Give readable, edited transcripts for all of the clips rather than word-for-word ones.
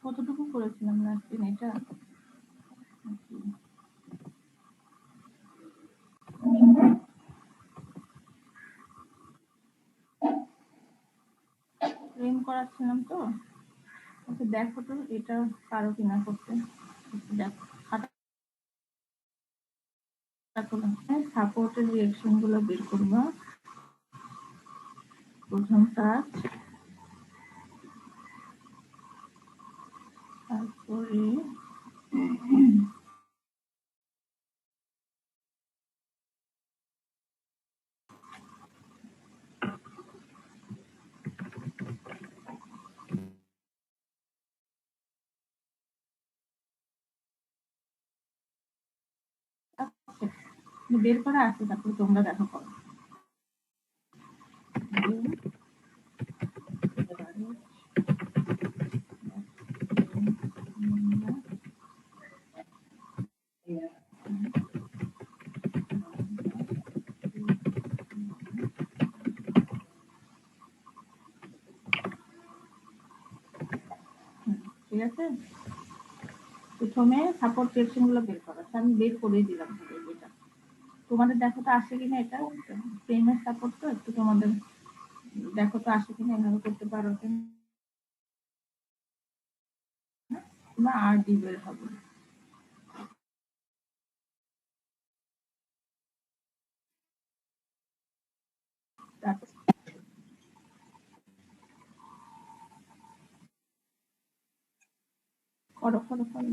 কতটুকু করেছিলাম লাস্ট দিন এটা ফ্রেম করাচ্ছিলাম তো ওকে দেখো তো এটা পারো কিনা করতে দেখো সাপোর্টের রিঅ্যাকশন গুলো বের করবা প্রথম কাজ তারপরে বের করা আছে তারপরে তোমরা দেখো করো ঠিক আছে প্রথমে সাপোর্ট রিঅ্যাকশন গুলো বের করা আমি বের করে দিলাম এটা তোমাদের দেখো তো আসে কিনা এটা ফ্রেমের সাপোর্ট তো একটু তোমাদের দেখো তো আসে কিনা এভাবে করতে পারো কিনা আর ডি বের হবে করো করো করো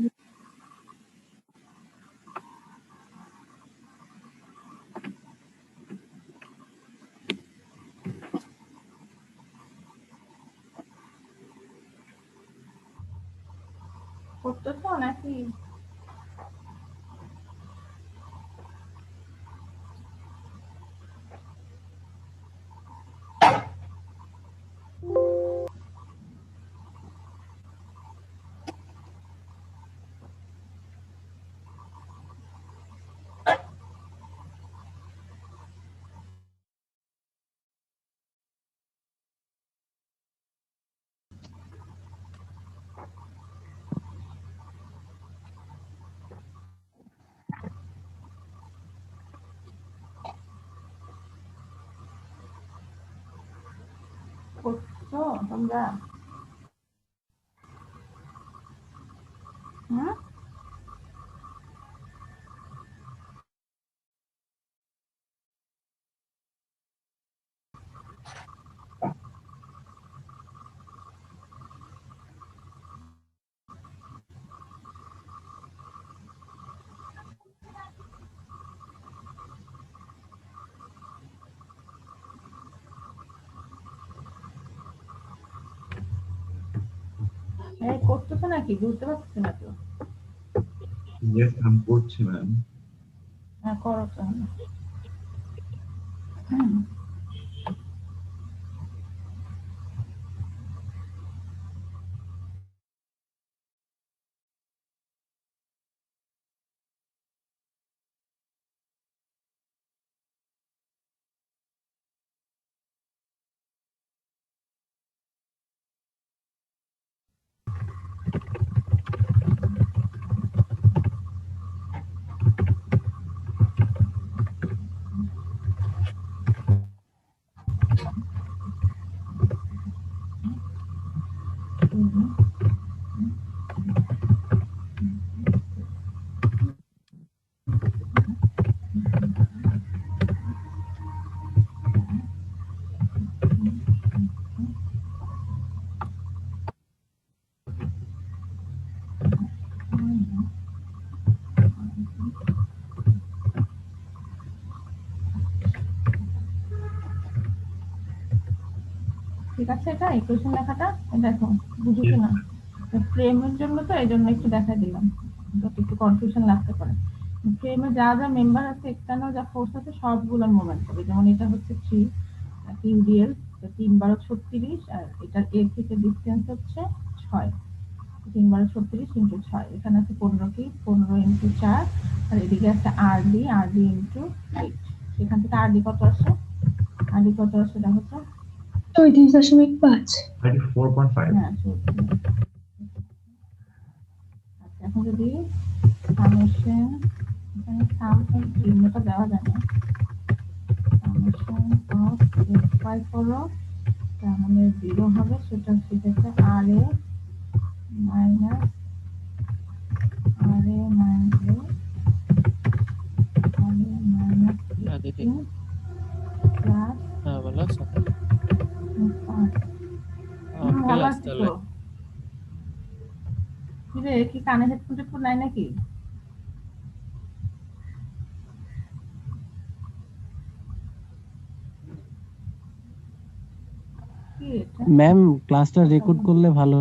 করতেছো নাকি করছো তোমরা হ্যাঁ করতেছো নাকি বুঝতে পারছি না তো Yes, I'm করছি ম্যাম। হ্যাঁ করো তাহলে ঠিক আছে এটা ইকুয়েশন লেখাটা দেখো বুঝছো না ফ্রেমের জন্য তো এই জন্য একটু দেখা দিলাম একটু কনফিউশন লাগতে পারে ফ্রেমে যা যা মেম্বার আছে এক্সটার্নাল যা ফোর্স আছে সবগুলোর মোমেন্ট হবে যেমন এটা হচ্ছে 3 ইউডিএল 3 × 36 আর এটার এর থেকে ডিসটেন্স হচ্ছে 6 3 × 36 × 6 এখানে আছে 15 কি 15 × 4 আর এদিকে আছে আরডি আরডি × 8 এখান থেকে আরডি কত আসে আরডি কত আসে দেখো তো 34.5 34.5 হ্যাঁ যদি সামেশন এখানে সাম চিহ্নটা দেওয়া যায় না, সামেশন অফ এফ করো তাহলে 0 হবে, সেটা সেক্ষেত্রে আর এ মাইনাস আর এ মাইনাস দিদি প্লাস হ্যাঁ বলো ভালো ক্লাস আছি তাহলে তো। কিরে কি কানে হেডফোন টেডফোন নাই নাকি? কি এটা? ম্যাম ক্লাসটা রেকর্ড করলে ভালো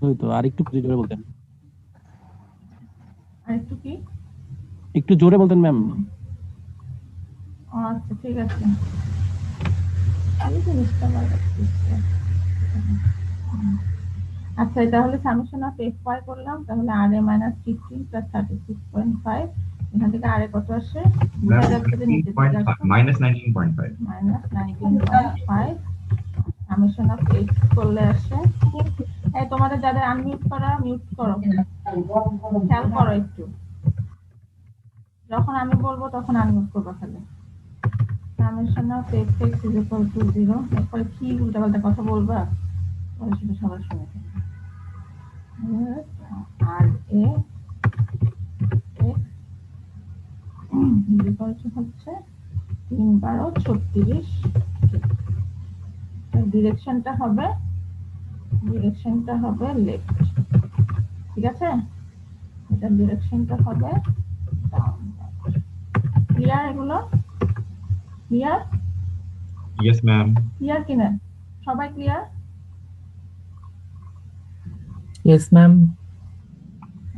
হইতো, আর একটু জোরে বলতেন, আর একটু কি? একটু জোরে বলতেন ম্যাম। আচ্ছা ঠিক আছে। এই জিনিসটা আমার কাছে আচ্ছা, তাহলে সামেশন অফ এফ ওয়াই করলাম, তাহলে আর এ মাইনাস 15 প্লাস 36.5, এখান থেকে আর এ কত আসে বোঝা যাচ্ছে যে নিচে দিকে আসছে minus 19.5. Minus 19.5। Summation of x করলে আসে, এই তোমাদের যাদের আনমিউট করা মিউট করো, খেয়াল করো একটু, যখন আমি বলবো তখন আনমিউট করবা খালি। Summation of x x is equal to 0, এরপরে কি উল্টাপাল্টা কথা বলবা পরে সেটা সবার শুনে আর এ হচ্ছে 3 × 36, ডিরেকশনটা হবে লেফট, ঠিক আছে, এটা ডিরেকশনটা হবে ডাউন। ক্লিয়ার? এগুলো ক্লিয়ার? Yes, ma'am. ক্লিয়ার কিনা সবাই? ক্লিয়ার? Yes, ma'am.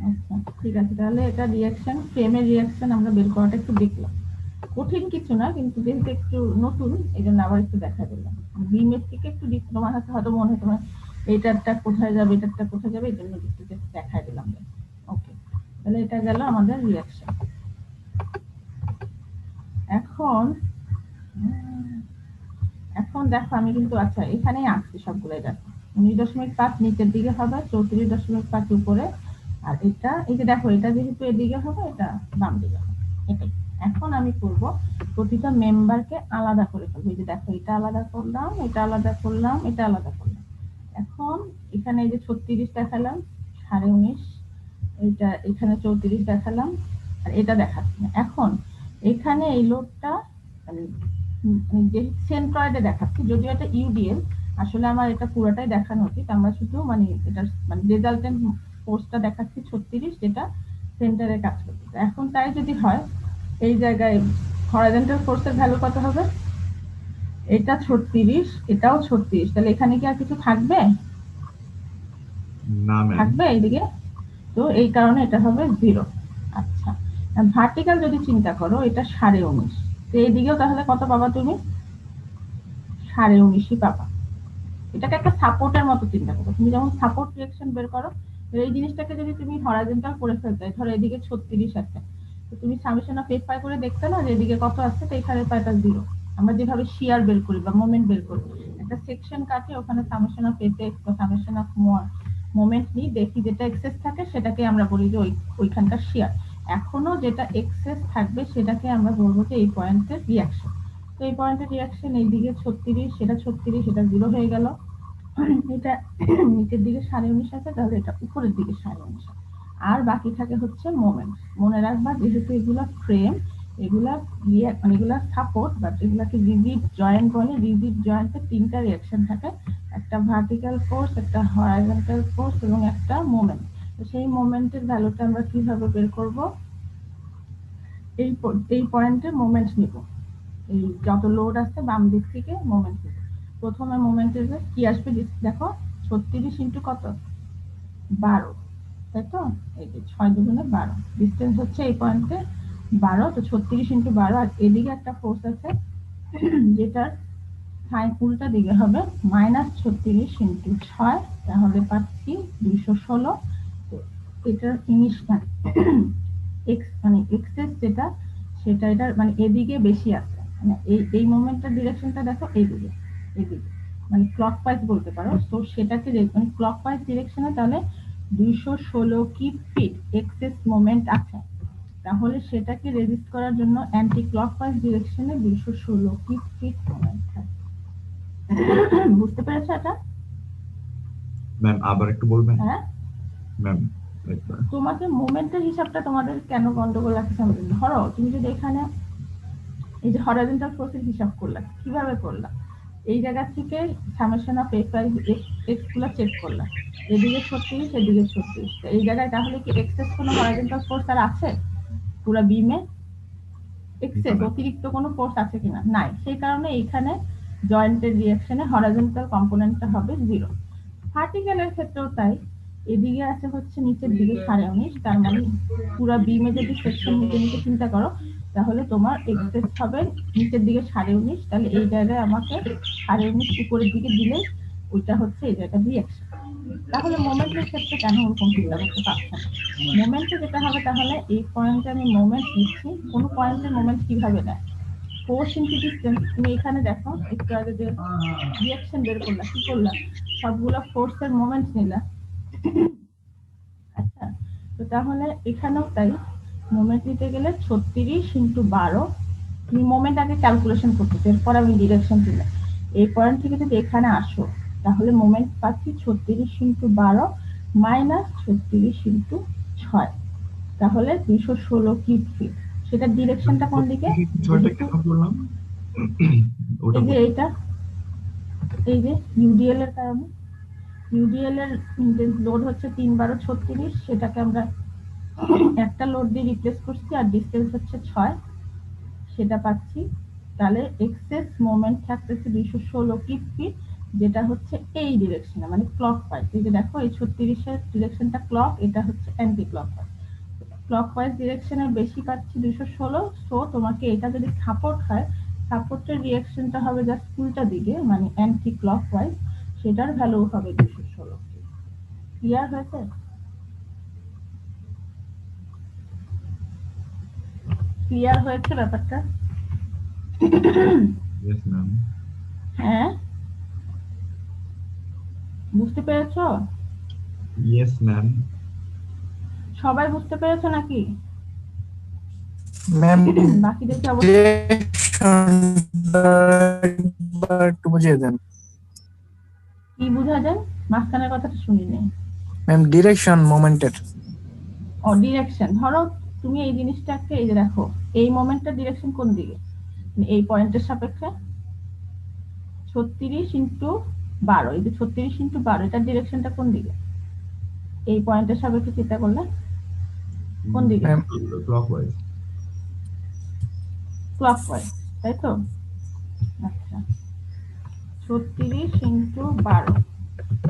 আচ্ছা ঠিক আছে, তাহলে এটা রিঅ্যাকশন, ফ্রেমের রিঅ্যাকশন আমরা বের করাটা একটু দেখলাম, কঠিন কিছু না, কিন্তু যেহেতু একটু নতুন এই জন্য আবার একটু দেখা দিলাম। বিমের থেকে একটু তোমার হাতে হয়তো মনে হয় তোমার এইটারটা কোথায় যাবে এটারটা কোথায় যাবে, এই জন্য একটু দেখাই দিলাম। ওকে, তাহলে এটা গেল আমাদের রিঅ্যাকশন। এখন দেখো আমি কিন্তু আচ্ছা এখানেই আসছি সবগুলো, দেখো 19.5 নিচের দিকে হবে, 34.5 উপরে, আর এটা এই যে দেখো এটা যেহেতু এদিকে হবে এটা বাম দিকে হবে, এটাই। এখন আমি করব প্রতিটা মেম্বারকে আলাদা করে ফেলবো, এই যে দেখো এটা আলাদা করলাম, এটা আলাদা করলাম, এটা আলাদা করলাম। এখন এখানে এই যে 36 দেখালাম, 19.5, এটা এখানে 34 দেখালাম, আর এটা দেখাচ্ছি না। এখন এখানে এই লোডটা মানে যে সেন্ট্রয়েডে দেখাচ্ছি, যদিও এটা ইউডিএল, আসলে আমার এটা পুরোটাই দেখানো উচিত, আমরা শুধু মানে এটা মানে রেজাল্টেন্ট ফোর্সটা দেখাচ্ছি 36, যেটা সেন্টারে কাজ করছে। এখন তাই যদি হয় এই জায়গায় হরাইজন্টাল ফোর্সের ভ্যালু কত হবে? এটা 36, এটাও 36, তাহলে এখানে কি আর কিছু থাকবে? না ম্যাম। থাকবে এইদিকে, তো এই কারণে এটা হবে 0। আচ্ছা, ভার্টিক্যাল যদি চিন্তা করো এটা 19.5, তো এইদিকেও তাহলে কত পাবা তুমি? 19.5 পাবা। এটাকে একটা সাপোর্টের মতো চিন্তা করো, তুমি যেমন সাপোর্ট রিঅ্যাকশন বের করো, এই জিনিসটাকে যদি তুমি হরাইজন্টাল করে ফেলতে, ধরো এদিকে 36 আছে, তো তুমি সামেশন অফ এফ পাই করে দেখতে না যে এদিকে কত আছে, তো এখানে পাইটা 0। আমরা যেভাবে শিয়ার বের করি বা মোমেন্ট বের করি, একটা সেকশন কাটে ওখানে সামেশন অফ এফ এক্স বা সামেশন অফ মোমেন্ট নিয়ে দেখি, যেটা এক্সেস থাকে সেটাকে আমরা বলি যে ওইখানকার শিয়ার। এখনো যেটা এক্সেস থাকবে সেটাকে আমরা বলবো যে এই পয়েন্টের রিঅ্যাকশন। তো এই পয়েন্টের রিঅ্যাকশন এইদিকে 36, সেটা 36, সেটা 0 হয়ে গেল। এটা নিচের দিকে 19.5 আছে, তাহলে এটা উপরের দিকে 19.5, আর বাকি থাকে হচ্ছে মোমেন্ট। মনে রাখবা যেহেতু এগুলা ফ্রেম, এগুলা মানে এগুলা সাপোর্ট, বাট এগুলাকে রিজিড জয়েন্ট বলে। রিজিড জয়েন্টে 3টা রিঅ্যাকশন থাকে, একটা ভার্টিক্যাল ফোর্স, একটা হরাইজন্টাল ফোর্স এবং একটা মোমেন্ট। তো সেই মোমেন্টের ভ্যালুটা আমরা কিভাবে বের করব? এই পয়েন্টে মোমেন্ট নিব, এই যত লোড আছে বাম দিক থেকে মোমেন্ট নিব। প্রথমে মোমেন্টের কি আসবে দেখো, 36 ইন্টু কত? 12, তাই তো? এই যে 6 দুগুণে 12, ডিস্টেন্স হচ্ছে এই পয়েন্টে 12, তো 36 ইন্টু 12, আর এদিকে একটা ফোর্স আছে যেটার সাইন উল্টা দিকে হবে -36 ইন্টু 6, তাহলে পাচ্ছি 216। তো এটার ফিনিশ এক্স মানে এক্সেস যেটা, সেটা এটার মানে এদিকে বেশি আছে, মানে এই মোমেন্টের ডিরেকশনটা দেখো এইদিকে, এদিকে মানে ক্লকওয়াইজ বলতে পারো। তো সেটাকে মানে ক্লকওয়াইজ ডিরেকশনে তাহলে 216 কি ফিট এক্সেস মোমেন্ট আছে, তাহলে সেটাকে রেজিস্ট করার জন্য অ্যান্টি ক্লকওয়াইজ ডিরেকশনে 216 কি ফিট মোমেন্ট থাকে। বুঝতে পেরেছো এটা? ম্যাম আবার একটু বলবেন হ্যাঁ, ম্যাম একবার। তোমাকে মোমেন্টের হিসাবটা তোমাদের কেন গন্ডগোল লাগছে আমি জানি না। ধরো তুমি যদি এখানে এই যে হরাইজন্টাল ফোর্সের হিসাব করলা, কিভাবে করলা? এই জায়গা থেকে সামেশন অফ এক্স গুলো চেক করলা, এদিকে 36 এদিকে 36, এই জায়গায় তাহলে কি এক্সেস কোনো হরাইজন্টাল ফোর্স আর আছে পুরো বিমে? এক্সেস অতিরিক্ত কোনো ফোর্স আছে কিনা? নাই। সেই কারণে এইখানে জয়েন্টের রিঅ্যাকশনে হরাইজন্টাল কম্পোনেন্টটা হবে 0। ভার্টিক্যালের ক্ষেত্রেও তাই, এদিকে আছে হচ্ছে নিচের দিকে 19.5, তার মানে পুরো বিমে যদি সেকশন নিচে নিচে চিন্তা করো তাহলে তোমার এক্সেস হবে নিচের দিকে 19.5, তাহলে এই জায়গায় আমাকে 19.5 উপরের দিকে দিলেই ওইটা হচ্ছে এই জায়গা রিঅ্যাকশন। তাহলে মোমেন্টের ক্ষেত্রে কেন ওরকম চিন্তা করতে পারছো না? মোমেন্টে যেটা হবে, তাহলে এই পয়েন্টে আমি মোমেন্ট নিচ্ছি, কোন পয়েন্টের মোমেন্ট কিভাবে নেয়? Force into distance. তুমি এখানে দেখো একটু আগে যে রিঅ্যাকশন বের করলা, কি করলা? সবগুলো ফোর্সের মোমেন্ট নিলা। আচ্ছা, তো তাহলে এখানেও তাই, মোমেন্ট নিতে গেলে 36 ইন্টু 12, তুমি মোমেন্ট আগে ক্যালকুলেশন করতেছো, এরপর আমি ডিরেকশন দিলাম। এই পয়েন্ট থেকে যদি এখানে আসো তাহলে মোমেন্ট পাচ্ছি 36 ইন্টু 12 মাইনাস 36 ইন্টু 6, তাহলে 216 কিউব ফিট। সেটার ডিরেকশনটা কোন দিকে? ছয়টা কেন বললাম ওটা এই যে বলুন। এইটা, এই যে ইউডিএল এর কারণে, ইউডিএল এর লোড হচ্ছে 3 12 36, সেটাকে আমরা একটা লোড দিয়ে রিপ্লেস করছি, আর ডিসটেন্স হচ্ছে 6, সেটা পাচ্ছি। তাহলে এক্সেস মোমেন্ট থাকতেছে 216 কিউব ফিট, যেটা হচ্ছে এই ডিরেকশনে, মানে ক্লকওয়াইজ। এই যে দেখো এই 36 এর ডিরেকশনটা ক্লক, এটা হচ্ছে অ্যান্টি ক্লকওয়াইজ। ক্লকওয়াইজ ডিরেকশনে বেশি পাচ্ছি 216, সো তোমাকে এটা যদি সাপোর্ট হয়, সাপোর্টের রিঅ্যাকশনটা হবে জাস্ট উল্টা দিকে, মানে অ্যান্টি ক্লকওয়াইজ, সেটার ভ্যালু হবে 216। ক্লিয়ার হয়েছে? ক্লিয়ার হয়েছে ব্যাপারটা? Yes ma'am. হ্যাঁ, বুঝতে পেরেছো? Yes ma'am. সবাই বুঝতে পেরেছো নাকি? ম্যাম বাকিদেরকে অবশ্যই একটু বুঝিয়ে দেন। কি বুঝা যায়? মাঝখানের কথাটা শুনিনি। ম্যাম ডিরেকশন মোমেন্টের। ও, ডিরেকশন। ধরো তুমি এই জিনিসটাকে, এই যে দেখো এই মোমেন্টের ডিরেকশন কোন দিকে? এই পয়েন্টের সাপেক্ষে 36 ইন্টু 12, এই যে 36 ইন্টু 12, এটার ডিরেকশনটা কোন দিকে? এই পয়েন্টের সাপেক্ষে চিন্তা করলে কোন দিকে? Ma'am clockwise. ক্লকওয়াইজ, তাই তো? আচ্ছা, 36 ইন্টু 12,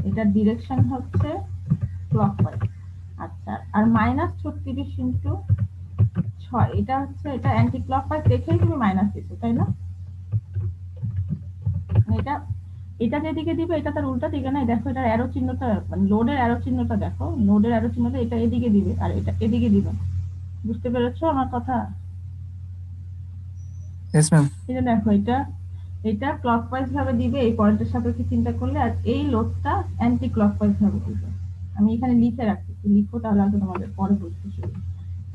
এটার ডিরেকশন হচ্ছে ক্লকওয়াইজ। আচ্ছা, আর মাইনাস 36 ইন্টু 6, এটা হচ্ছে, এটা অ্যান্টি ক্লকওয়াইজ দেখেই তুমি মাইনাস দিচ্ছ, তাই না? মানে এটা, এটা যেদিকে দিবে এটা তার উল্টা দিকে না। দেখো এটা অ্যারো চিহ্নটা, মানে লোডের অ্যারো চিহ্নটা দেখো, লোডের অ্যারো চিহ্নটা এটা এদিকে দিবে আর এটা এদিকে দিবে। বুঝতে পেরেছো আমার কথা? Yes ma'am. এই যে দেখো এটা, এটা ক্লকওয়াইজ ভাবে দিবে এই পয়েন্টের সাপেক্ষে চিন্তা করলে, আর এই লোডটা অ্যান্টি ক্লকওয়াইজ ভাবে দিবে। আমি এখানে লিখে রাখছি, লিখো তাহলে আগে তোমাদের পরে বুঝতে সুবিধা।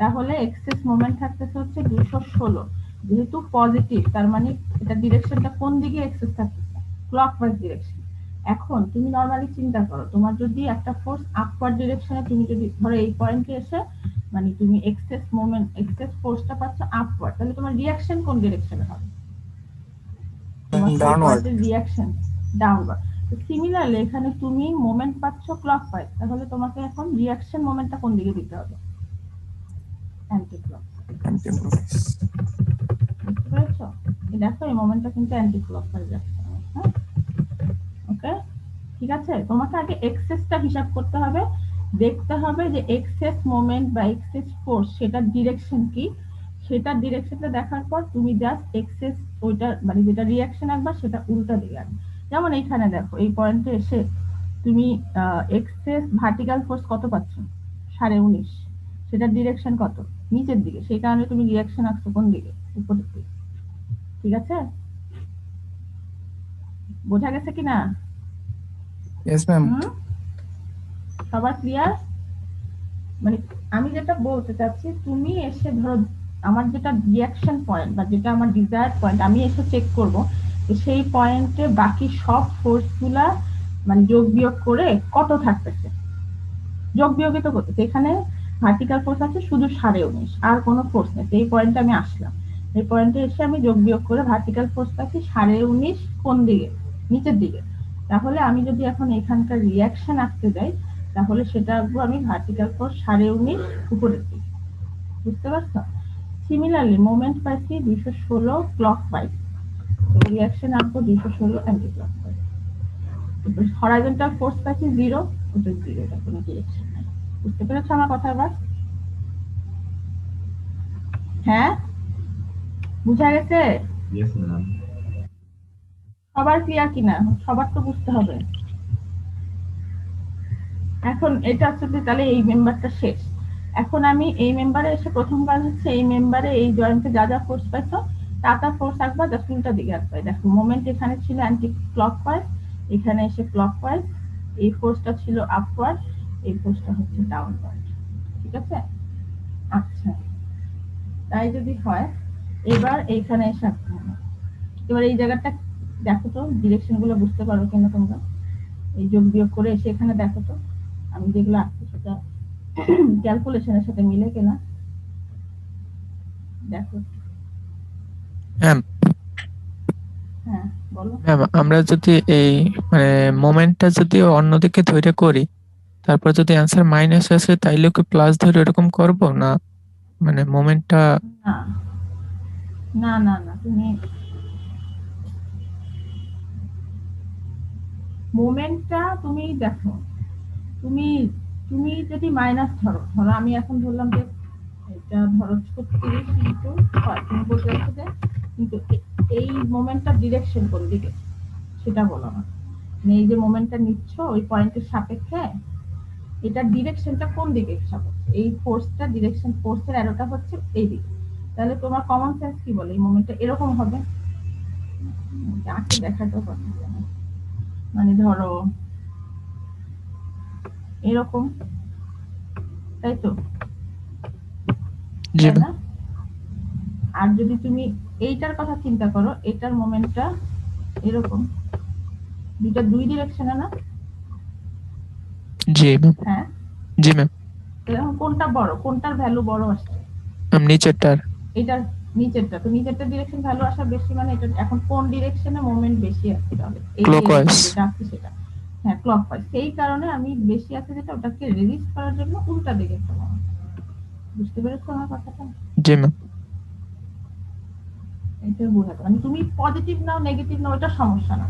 তাহলে এক্সেস মোমেন্ট থাকতেছে হচ্ছে 216, যেহেতু পজিটিভ তার মানে এটা ডিরেকশনটা কোন দিকে এক্সেস থাকতেছে? Clockwise direction. এখন তুমি নরমালি চিন্তা করো, তোমার যদি একটা ফোর্স আপওয়ার্ড ডিরেকশনে, তুমি যদি ধরো এই পয়েন্টে এসে মানে তুমি এক্সেস মোমেন্ট, এক্সেস ফোর্সটা পাচ্ছ আপওয়ার্ড, তাহলে তোমার রিঅ্যাকশন কোন ডিরেকশনে হবে? তোমার ডাউনওয়ার্ড। পয়েন্টের রিঅ্যাকশন ডাউনওয়ার্ড। সিমিলারলি এখানে তুমি মোমেন্ট পাচ্ছ ক্লকওয়াইজ, তাহলে তোমাকে এখন রিঅ্যাকশন মোমেন্টটা কোন দিকে দিতে হবে? Anti clockwise. বুঝতে পেরেছো? এই দেখো এই মোমেন্টটা কিন্তু অ্যান্টি ক্লকওয়াইজ যাচ্ছে। হ্যাঁ, ওকে, ঠিক আছে। তোমাকে আগে এক্সেসটা হিসাব করতে হবে, দেখতে হবে যে এক্সেস মোমেন্ট বা এক্সেস ফোর্স সেটার ডিরেকশন কি। সেটার ডিরেকশনটা দেখার পর তুমি জাস্ট এক্সেস ওইটা মানে যেটা রিঅ্যাকশন একবার সেটা উল্টা দিকে আনবে। যেমন এইখানে দেখো এই পয়েন্টে এসে তুমি এক্সেস ভার্টিক্যাল ফোর্স কত পাচ্ছ? 19.5, সেটার ডিরেকশন কত? নিচের দিকে, সেই কারণে তুমি রিঅ্যাকশন আসছো কোন দিকে? উপরের দিকে। ঠিক আছে, বোঝা গেছে কিনা? Yes ma'am. সবার ক্লিয়ার? মানে আমি যেটা বলতে চাচ্ছি, তুমি এসে ধরো আমার যেটা রিয়াকশন পয়েন্ট বা যেটা আমার ডিজায়ার পয়েন্ট, আমি এসে চেক করব যে সেই পয়েন্টে বাকি সব ফোর্স গুলা মানে যোগ বিয়োগ করে কত থাকতেছে। যোগ বিয়োগই তো করতেছে, এখানে ভার্টিক্যাল ফোর্স আছে শুধু 19.5, আর কোনো ফোর্স নেই। এই পয়েন্টে আমি আসলাম, এই পয়েন্টে এসে আমি যোগ বিয়োগ করে ভার্টিক্যাল ফোর্স পাচ্ছি 19.5 কোন দিকে, নিচের দিকে। তাহলে আমি যদি এখন এখানকার রিয়াকশন আঁকতে যাই, তাহলে সেটা আঁকবো আমি ভার্টিক্যাল ফোর্স 19.5 উপরের দিকে। বুঝতে পারছো? সিমিলারলি মোমেন্ট পাচ্ছি 216 ক্লক ওয়াইজ, তো রিয়াকশন আঁকবো 216 anti clock wise. Horizontal force পাচ্ছি 0, ওটা 0, এটা কোনো ডিরেকশন নাই। বুঝতে পেরেছো আমার কথা এবার? হ্যাঁ, বুঝা গেছে? Yes, ma'am. সবার ক্লিয়ার কিনা? সবার তো বুঝতে হবে। এখন এটা হচ্ছে যে তাহলে এই মেম্বারটা শেষ। এখন আমি এই মেম্বারে এসে প্রথমবার হচ্ছে এই মেম্বারে এই জয়েন্টে যা যা ফোর্স পাইছো তা ফোর্স আঁকবা, জাস্ট উল্টা দিকে আঁকবা। দেখো মোমেন্ট এখানে ছিল অ্যান্টি ক্লকওয়াইজ, এখানে এসে ক্লকওয়াইজ, এই ফোর্সটা ছিল আপওয়ার্ড, এই ফোর্সটা হচ্ছে ডাউনওয়ার্ড। ঠিক আছে? আচ্ছা, তাই যদি হয় এবার এইখানে এসে আঁকতে হবে। এবার এই জায়গাটা দেখো তো, ডিরেকশন গুলো বুঝতে পারো কিনা তোমরা? এই যোগ বিয়োগ করে এসে এখানে দেখো তো আমি যেগুলো আঁকছি সেটা ক্যালকুলেশনের সাথে মিলে কিনা দেখো। ম্যাম হ্যাঁ বলো। ম্যাম আমরা যদি এই মানে মোমেন্টটা যদি অন্যদিকে ধরে করি, তারপর যদি অ্যান্সার মাইনাস আসে তাইলে কি প্লাস ধরে এরকম করব না? মানে মোমেন্টটা না না না না, তুমি মোমেন্টটা তুমি দেখো, তুমি তুমি যদি মাইনাস ধরো, ধরো আমি এখন ধরলাম যে এটা ধরো 36 ইন্টু 6, তুমি বলতে চাচ্ছো যে কিন্তু এই মোমেন্টটা ডিরেকশন কোন দিকে সেটা বলো না। মানে এই যে মোমেন্টটা নিচ্ছ ওই পয়েন্টের সাপেক্ষে, এটা ডিরেকশনটা কোন দিকে হিসাব হচ্ছে, এই ফোর্সটা ডিরেকশন, ফোর্সের অ্যারোটা হচ্ছে এই দিকে। তাহলে তোমার কমন সেন্স কি বলে এই মোমেন্টটা এরকম হবে? আঁকে দেখাটাও কথা না। মানে ধরো এরকম, তাই তো? জি তাই ম্যাম। না? আর যদি তুমি এইটার কথা চিন্তা করো, এটার মোমেন্টটা এরকম, দুইটা দুই ডিরেকশনে না? জি ম্যাম। হ্যাঁ, জি ম্যাম। তাহলে এখন কোনটা বড়, কোনটার ভ্যালু বড় আসছে? ম্যাম নিচেরটার। এটার নিচেরটা, তো নিচেরটা ডিরেকশন ভ্যালু আসা বেশি, মানে এটা এখন কোন ডিরেকশনে মোমেন্ট বেশি আছে তাহলে এই যে ক্লকওয়াইজ। যেটা আছে সেটা। হ্যাঁ ক্লকওয়াইজ, সেই কারণে আমি বেশি আছে যেটা ওটাকে রেজিস্ট করার জন্য উল্টা দিকে একটা moment। বুঝতে পেরেছো আমার কথাটা? জি ম্যাম। এটা বোঝাতে মানে তুমি পজিটিভ নাও নেগেটিভ নাও এটা সমস্যা না।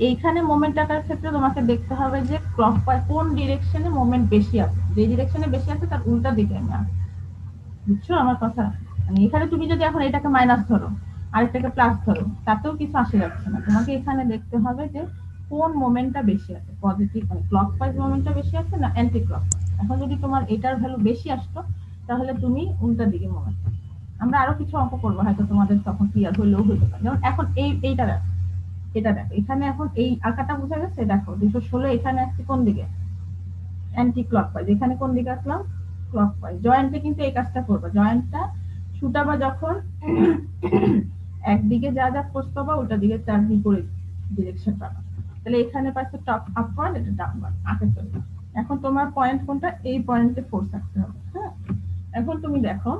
এইখানে মোমেন্ট আকার ক্ষেত্রে তোমাকে দেখতে হবে যে ক্লকওয়াইজ কোন ডিরেকশনে মোমেন্ট বেশি আছে, যে ডিরেকশনে বেশি আছে তার উল্টা দিকে আমি আঁকবো। বুঝছো আমার কথা? মানে এখানে তুমি যদি এখন এটাকে মাইনাস ধরো আরেকটাকে প্লাস ধরো, তাতেও কিছু আসে যাচ্ছে না। তোমাকে এখানে দেখতে হবে যে কোন মোমেন্টটা বেশি আছে, পজিটিভ মানে ক্লকওয়াইজ মোমেন্টটা বেশি আছে না অ্যান্টি ক্লকওয়াইজ। এখন যদি তোমার এটার ভ্যালু বেশি আসতো তাহলে তুমি উল্টা দিকে মোমেন্ট। আমরা আরো কিছু অঙ্ক করবো হয়তো তোমাদের তখন ক্লিয়ার হইলেও হইতে পারে। যেমন এখন এইটা দেখো, এটা দেখো, এখানে এখন এই আঁকাটা বোঝা গেছে? দেখো 216 এখানে আসছে কোন দিকে, অ্যান্টি ক্লকওয়াইজ। এখানে কোন দিকে আসলাম, ক্লকওয়াইজ। জয়েন্টে কিন্তু এই কাজটা করবে, জয়েন্টটা ছুটাবা যখন একদিকে যা যা ফোর্স পাবা ওটা দিকে তার বিপরীত ডিরেকশন পাবা। তাহলে এখানে পাচ্ছে টপ আপওয়ার্ড, এটা ডাউনওয়ার্ড, আঁকে চলবে। এখন তোমার পয়েন্ট কোনটা, এই পয়েন্টে ফোর্স রাখতে হবে। হ্যাঁ, এখন তুমি দেখো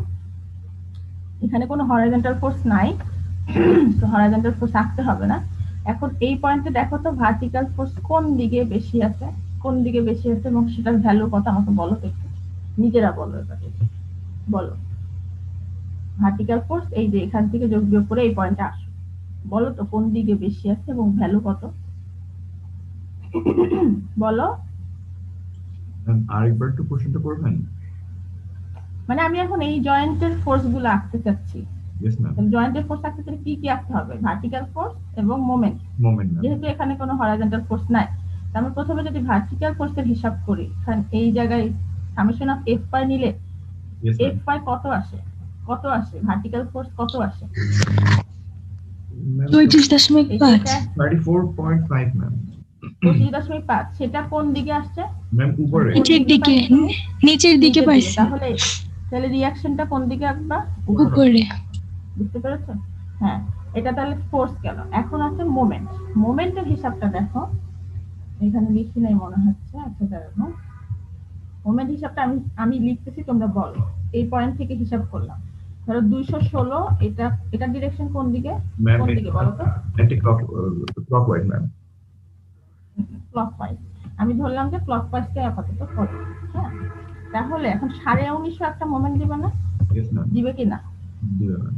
এখানে কোনো হরাইজন্টাল ফোর্স নাই, তো হরাইজন্টাল ফোর্স আঁকতে হবে না। এখন এই পয়েন্টে দেখো তো ভার্টিক্যাল ফোর্স কোন দিকে বেশি আছে, কোন দিকে বেশি আছে এবং সেটার ভ্যালু কত আমাকে বলো তো একটু, নিজেরা বলো এবারে, বলো। ভার্টিক্যাল ফোর্স এই যে এখান থেকে যোগ বিয়োগ করে এই পয়েন্টে আসো, বলো তো কোন দিকে বেশি আছে এবং ভ্যালু কত বলো। ম্যাম আরেকবার একটু কোশ্চেনটা করবেন? মানে আমি এখন এই জয়েন্টের ফোর্স গুলো আঁকতে চাচ্ছি। Yes ma'am. জয়েন্টের ফোর্স আঁকতে চাইলে কি কি আঁকতে হবে, ভার্টিক্যাল ফোর্স এবং মোমেন্ট। Moment ma'am. যেহেতু এখানে কোনো হরাইজন্টাল ফোর্স নাই, আমরা প্রথমে যদি ভার্টিক্যাল ফোর্সের হিসাব করি, এই জায়গায় সামেশন অফ এফ পাই নিলে ইয়েস এফ ম্যাম। পাই কত আসে, কত আসে ভার্টিক্যাল ফোর্স কত আসে? Ma'am 34.5 34.5 ma'am. 34.5 সেটা কোন দিকে আসছে? ম্যাম উপরে। কোন নিচের দিকে পাইছো তুমি? নিচের দিকে নিচের পাইছি তাহলে তাহলে রিয়াকশনটা কোন দিকে আঁকবা? উপরে বুঝতে পেরেছো? হ্যাঁ, এটা তাহলে ফোর্স গেল। এখন আছে মোমেন্ট। মোমেন্টের হিসাবটা দেখো, এখানে লিখি নাই মনে হচ্ছে। আচ্ছা দাঁড়ানো, মোমেন্ট হিসাবটা আমি আমি লিখতেছি, তোমরা বলো। এই পয়েন্ট থেকে হিসাব করলাম, ধরো 216, এটা এটা ডিরেকশন কোন দিকে? ম্যাম কোন দিকে বলো তো? Anti clockwise ma'am. ক্লকওয়াইজ। আমি ধরলাম যে ক্লকওয়াইজকে আপাতত করো। হ্যাঁ, তাহলে এখন 19.5 একটা মোমেন্ট দিবে না? Yes ma'am. দিবে কি না? দিবে ম্যাম।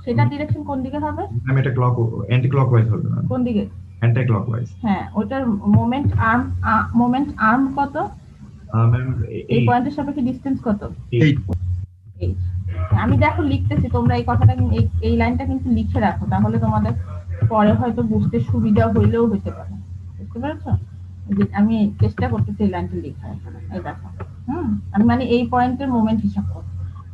সেটা ডিরেকশন কোন দিকে হবে? ম্যাম এটা অ্যান্টি ক্লকওয়াইজ হবে ম্যাম। কোন দিকে? Anti clockwise. হ্যাঁ, ওটার মোমেন্ট আর্ম কত? ম্যাম এই পয়েন্টের সাপেক্ষে ডিসটেন্স কত? 8। 8। আমি দেখো লিখতেছি, তোমরা এই কথাটা এই লাইনটা কিন্তু লিখে রাখো, তাহলে তোমাদের পরে হয়তো বুঝতে সুবিধা হইলেও হইতে পারে। বুঝতে পেরেছো? যে আমি চেষ্টা করতেছি এই লাইনটা লিখা। এই দেখো, আমি মানে এই পয়েন্টের মোমেন্ট হিসাব করব।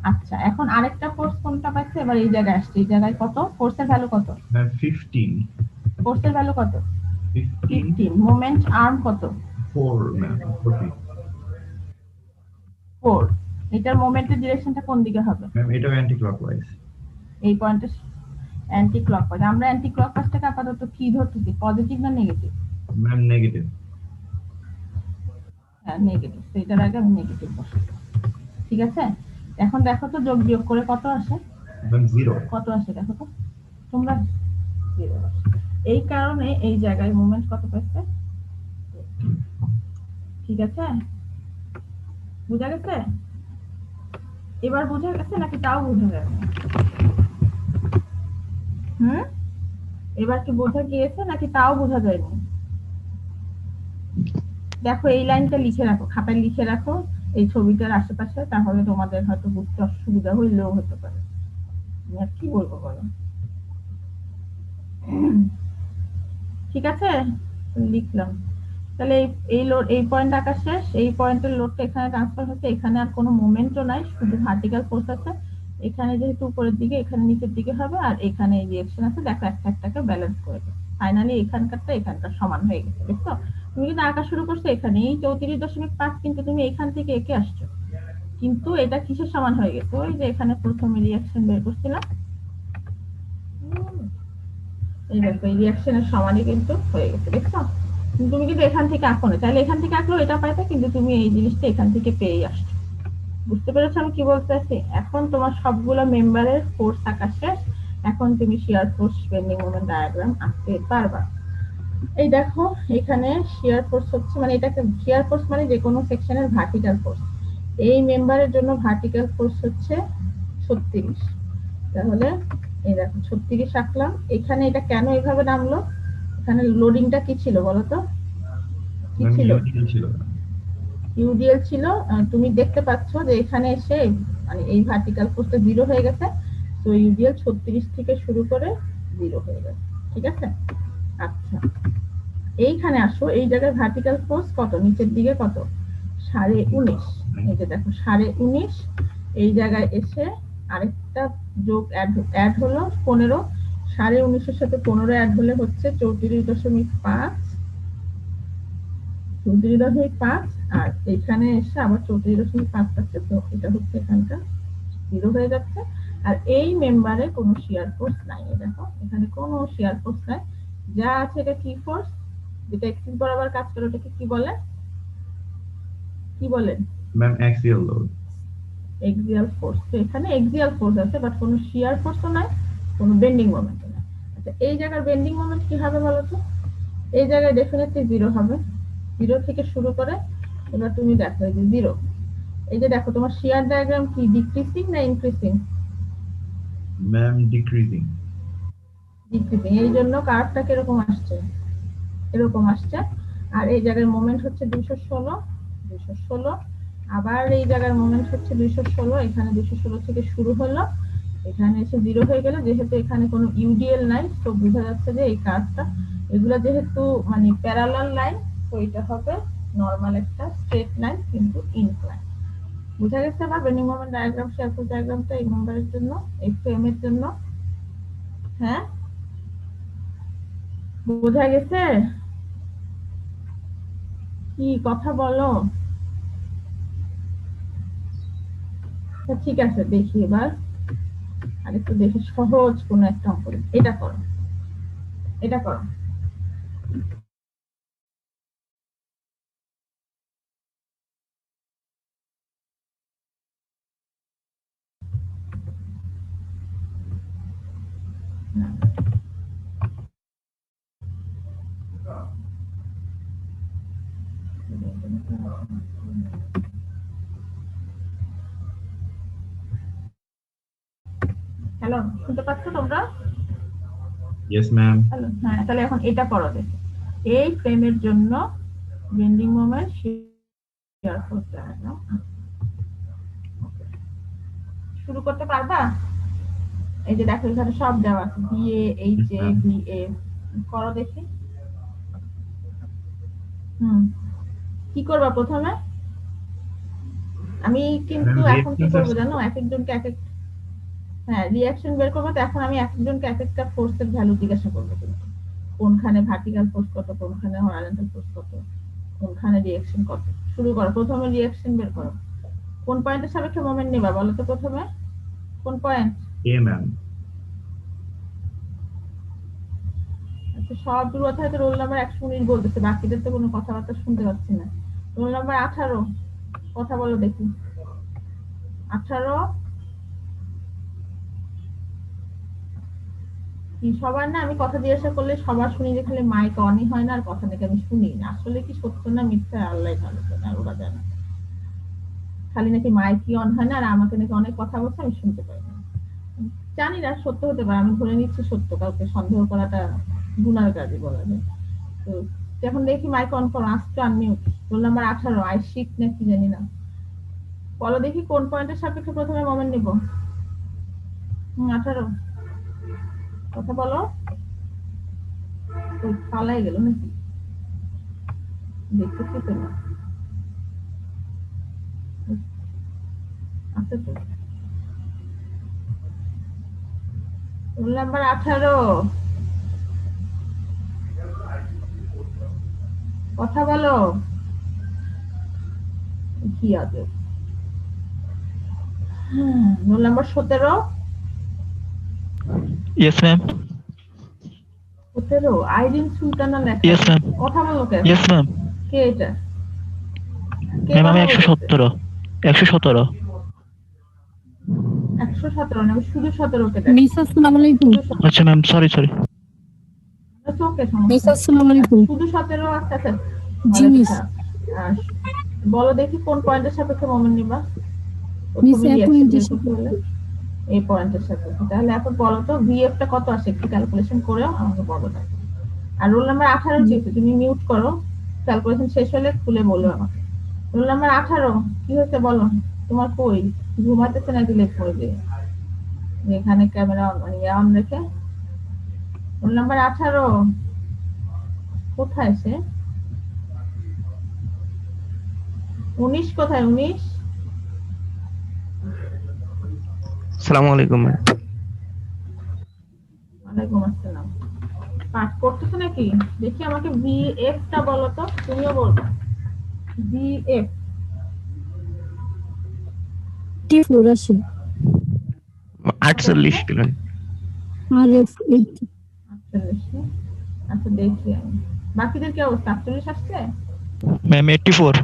আচ্ছা, এখন আরেকটা ফোর্স কোনটা পাইছে? এবার এই জায়গায় আসছে। এই জায়গায় কত ফোর্সের ভ্যালু? কত ম্যাম 15। ফোর্সের ভ্যালু? কত? 15। 15। মোমেন্ট আর্ম কত? 4 ম্যাম। 4। এটার মোমেন্টের ডিরেকশনটা কোন দিকে হবে? ম্যাম এটাও অ্যান্টি ক্লকওয়াইজ। এই পয়েন্টের অ্যান্টি ক্লকওয়াইজ। আমরা অ্যান্টি ক্লকওয়াইজটাকে আপাতত কি ধরতেছি, পজিটিভ না নেগেটিভ? Ma'am negative. হ্যাঁ, নেগেটিভ। তো এটার আগে আমি নেগেটিভ বসাই। ঠিক আছে, এখন দেখো তো যোগ বিয়োগ করে কত আসে? ম্যাম 0। কত আসে দেখো তো তোমরা? 0 আসে। এই কারণে এই জায়গায় মোমেন্ট কত পাইছে? ঠিক আছে, বুঝা গেছে? এবার বুঝা গেছে নাকি তাও বুঝা যাবে? এবার কি বোঝা গিয়েছে নাকি তাও বোঝা যায়নি? দেখো এই লাইনটা লিখে রাখো, খাতায় লিখে রাখো এই ছবিটার আশেপাশে, তাহলে তোমাদের হয়তো বুঝতে অসুবিধা হইলেও হতে পারে। আমি আর কি বলবো বলো? ঠিক আছে, লিখলাম। তাহলে এই লোড, এই পয়েন্ট আঁকা শেষ। এই পয়েন্টের লোডটা এখানে ট্রান্সফার হচ্ছে। এখানে আর কোনো মোমেন্টও নাই, শুধু ভার্টিক্যাল ফোর্স আছে। এখানে যেহেতু উপরের দিকে, এখানে নিচের দিকে হবে, আর এখানে এই রিঅ্যাকশন আছে। দেখো একটা একটাকে ব্যালেন্স করে দেবে। ফাইনালি এখানকারটা এখানকার সমান হয়ে গেছে। দেখছো? তুমি কিন্তু আঁকা শুরু করছো এখানে, এই 34.5, কিন্তু তুমি এখান থেকে এঁকে আসছো। কিন্তু এটা কিসের সমান হয়ে গেছে? ওই যে এখানে প্রথমে রিঅ্যাকশন বের করছিলাম, এই দেখো এই রিঅ্যাকশনের সমানই কিন্তু হয়ে গেছে। দেখছো? তুমি কিন্তু এখান থেকে আঁকো না, তাহলে এখান থেকে আঁকলেও এটা পাইতে, কিন্তু তুমি এই জিনিসটা এখান থেকে পেয়ে আসছো। বুঝতে পেরেছো আমি কি বলতে চাইছি? এখন তোমার সবগুলো মেম্বারের ফোর্স আঁকা শেষ। এখন তুমি shear force bending moment diagram আঁকতে পারবা। এই দেখো এখানে শিয়ার ফোর্স হচ্ছে, মানে এটাকে শিয়ার ফোর্স মানে যে কোনো সেকশনের ভার্টিক্যাল ফোর্স। এই মেম্বারের জন্য ভার্টিক্যাল ফোর্স হচ্ছে 36। তাহলে এই দেখো 36 আঁকলাম। এখানে এটা কেন এইভাবে নামলো? এখানে লোডিংটা কি ছিল বলো তো? কি ম্যাম ছিল? ইউডিএল ছিল। ইউডিএল ছিল। তুমি দেখতে পাচ্ছ যে এখানে এসে মানে এই ভার্টিক্যাল ফোর্সটা 0 হয়ে গেছে। তো ইউডিএল 36 থেকে শুরু করে 0 হয়ে গেছে। ঠিক আছে, আচ্ছা এইখানে আসো। এই জায়গায় ভার্টিক্যাল ফোর্স কত? নিচের দিকে কত? 19.5। এই যে দেখো 19.5। এই জায়গায় এসে আরেকটা যোগ অ্যাড হলো 15। 19.5-এর সাথে 15 অ্যাড হলে হচ্ছে 34.5। 34.5, আর এখানে এসে আবার 34.5 পাচ্ছে। তো এটা হচ্ছে এখানটা 0 হয়ে যাচ্ছে। আর এই মেম্বারে কোনো শিয়ার ফোর্স নাই। দেখো এখানে কোনো শিয়ার ফোর্স নাই, যা আছে এটা কি ফোর্স? যেটা এক্সিস বরাবর কাজ করে ওটাকে কি বলে? কি বলেন? Ma'am axial load. Axial force. তো এখানে এক্সিয়াল ফোর্স আছে, বাট কোনো শিয়ার ফোর্সও নাই, কোনো বেন্ডিং মোমেন্টও নাই। আচ্ছা এই জায়গার বেন্ডিং মোমেন্ট কি হবে বলো তো? এই জায়গায় ডেফিনেটলি 0 হবে। 0 থেকে শুরু করে এবার তুমি দেখো এই যে 0। এই যে দেখো তোমার শিয়ার ডায়াগ্রাম কি ডিক্রিজিং না ইনক্রিজিং? Ma'am decreasing. ডিক্রিজিং। এই জন্য কার্ভটা কিরকম আসছে? এরকম আসছে। আর এই জায়গার মোমেন্ট হচ্ছে 216। আবার এই জায়গার মোমেন্ট হচ্ছে 216। এখানে 216 থেকে শুরু হলো, এখানে এসে 0 হয়ে গেল। যেহেতু এখানে কোনো ইউডিএল নাই, তো বোঝা যাচ্ছে যে এই কার্ভটা, এগুলো যেহেতু মানে প্যারালাল লাইন, তো এটা হবে নরমাল একটা স্ট্রেট লাইন কিন্তু ইনক্লাইন। বুঝা গেছে? আবার bending moment diagram, shear force ডায়াগ্রামটা এই মেম্বারের জন্য, এই ফ্রেম এর জন্য। হ্যাঁ, বোঝা গেছে? কি কথা বলো? আচ্ছা, ঠিক আছে, দেখি এবার আরেকটু দেখি সহজ কোনো একটা অঙ্ক দেখি। এটা করো, এটা করো। হ্যালো, শুনতে পাচ্ছ তোমরা? Yes, ma'am. হ্যালো, হ্যাঁ, তাহলে এখন এটা করো দেখি। এই ফ্রেমের জন্য বেন্ডিং মোমেন্ট শেয়ার করতে হয় না? শুরু করতে পারবা? এই যে দেখো এখানে সব দেওয়া আছে, বিএ, এইচ এ, বিএ। করো দেখি। কি করবা প্রথমে? আমি কিন্তু Ma'am, এখন কি reactions করবো are জানো, এক একজনকে এক এক, হ্যাঁ, রিঅ্যাকশন বের করবো। তো এখন আমি এক একজনকে এক একটা ফোর্সের ভ্যালু জিজ্ঞাসা করবো, কিন্তু কোনখানে ভার্টিক্যাল ফোর্স কত, কোনখানে হরাইজন্টাল ফোর্স কত, কোনখানে রিঅ্যাকশন কত। শুরু করো, প্রথমে রিঅ্যাকশন বের করো। কোন পয়েন্টের সাপেক্ষে মোমেন্ট নেবা বলো তো প্রথমে? কোন পয়েন্ট? A, ma'am. আচ্ছা, সবগুলো কথা হয়তো রোল নাম্বার 119 বলতেছে, বাকিদের তো কোনো কথাবার্তা শুনতে পাচ্ছি না। রোল নাম্বার 18, কথা বলো দেখি। 18, কি সবার না আমি কথা জিজ্ঞাসা করলে সবার শুনি যে খালি মাইক অনই হয় না আর কথা নাকি আমি শুনি না। আসলে কি সত্য না মিথ্যা আল্লাহ ভালো জানে, আর ওরা জানে। খালি নাকি মাইকই অন হয় না আর আমাকে নাকি অনেক কথা বলছে আমি শুনতে পাই না। জানি না, সত্য হতে পারে, আমি ধরে নিচ্ছি সত্য, কাউকে সন্দেহ করাটা গুনার কাজই বলা যায়। তো এখন দেখি মাইক অন করো, আসতো আনমিউট। রোল নাম্বার 18, আইশিক না কি জানি না। বলো দেখি কোন পয়েন্টের সাপেক্ষে প্রথমে মোমেন্ট নিব। 18, কথা বলো। ওই পালাই গেল নাকি, দেখতেছি তো না। আচ্ছা, তো রোল নাম্বার 18, কথা বলো। কি আছে? Roll number 17, Yes, ma'am. 17 Irin Sultana লেখা। Yes, ma'am. কথা বলো কে? Yes, ma'am. কে এটা? কে ম্যাম কথা আমি বলতেছে? 117 117 117 না, আমি শুধু 17 কে দেখি। মিস আসসালামু আলাইকুম। আচ্ছা ম্যাম, সরি ওকে, মিস সমস্যা আসসালামু আলাইকুম। শুধু 17 আছে। আচ্ছা, জি মিস। আর বলো দেখি কোন পয়েন্টের সাপেক্ষে মোমেন্ট নিবা? মিস প্রথমে এক রিঅ্যাকশন পয়েন্টের বের করতে সাথে হলে এই পয়েন্টের সাপেক্ষে। তাহলে এখন বলো তো ভিএফ টা কত আসে, একটু ক্যালকুলেশন করে আমাকে বলো না। আর রোল নাম্বার 18 কি হচ্ছে? তুমি মিউট করো, ক্যালকুলেশন শেষ হলে খুলে বলো আমাকে। রোল নাম্বার 18 কি হচ্ছে বলো? তোমার কই ঘুমাইতেছে নাকি লেট করে দিয়ে এখানে ক্যামেরা মানে অন রেখে? রোল নাম্বার 18 কোথায় সে? 19 কোথায়? 19, আসসালামু আলাইকুম ম্যাম। ওয়ালাইকুম আসসালাম। পাঠ করতেছো নাকি? দেখি আমাকে ভিএফ টা বলো তো, তুমিও বলবা। ভিএফ 84 আসে 48 কিলো। আর এফ 80। 48। আচ্ছা, দেখি আমি বাকিদের কি অবস্থা। 48 আসছে? ম্যাম 84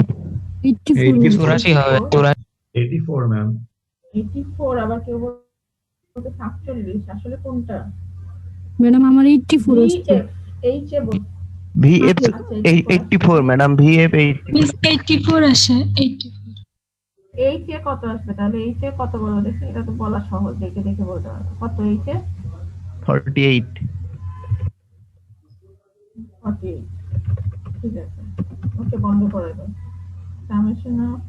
84 84 হবে 84, ma'am. 84, আবার কেউ বলতে 47। আসলে কোনটা? ম্যাডাম আমার 84 আসছে। VF H A ball. VF আচ্ছা, 84 84 ম্যাডাম, ভিএফ 84। মিস 84 আসে 84। এইচ এ কত আসবে তাহলে? এইচ এ কত বলো দেখি, এটা তো বলা সহজ, দেখে দেখে বলতে পারবো। কত এইচ এ? 48। 48। ঠিক আছে, ওকে, বন্ধ করে দাও। সামেশন অফ